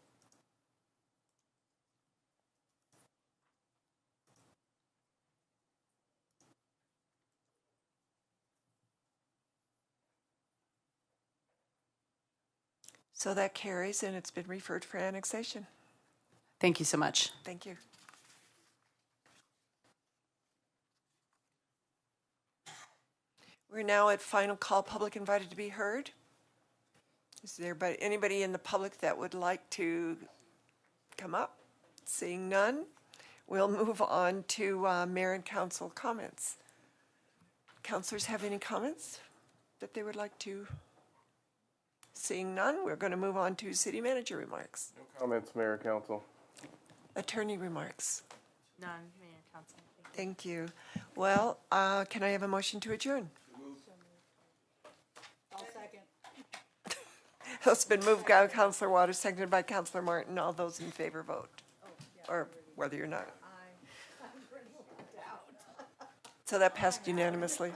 So that carries, and it's been referred for annexation. Thank you so much. Thank you. We're now at final call, public invited to be heard. Is there anybody in the public that would like to come up? Seeing none, we'll move on to mayor and council comments. Councilors have any comments that they would like to? Seeing none, we're going to move on to city manager remarks. No comments, Mayor, Council. Attorney remarks. None, Mayor, Council. Thank you. Well, can I have a motion to adjourn? I'll second. It's been moved by Councilor Waters, seconded by Councilor Martin. All those in favor vote. Or whether you're not. So that passed unanimously.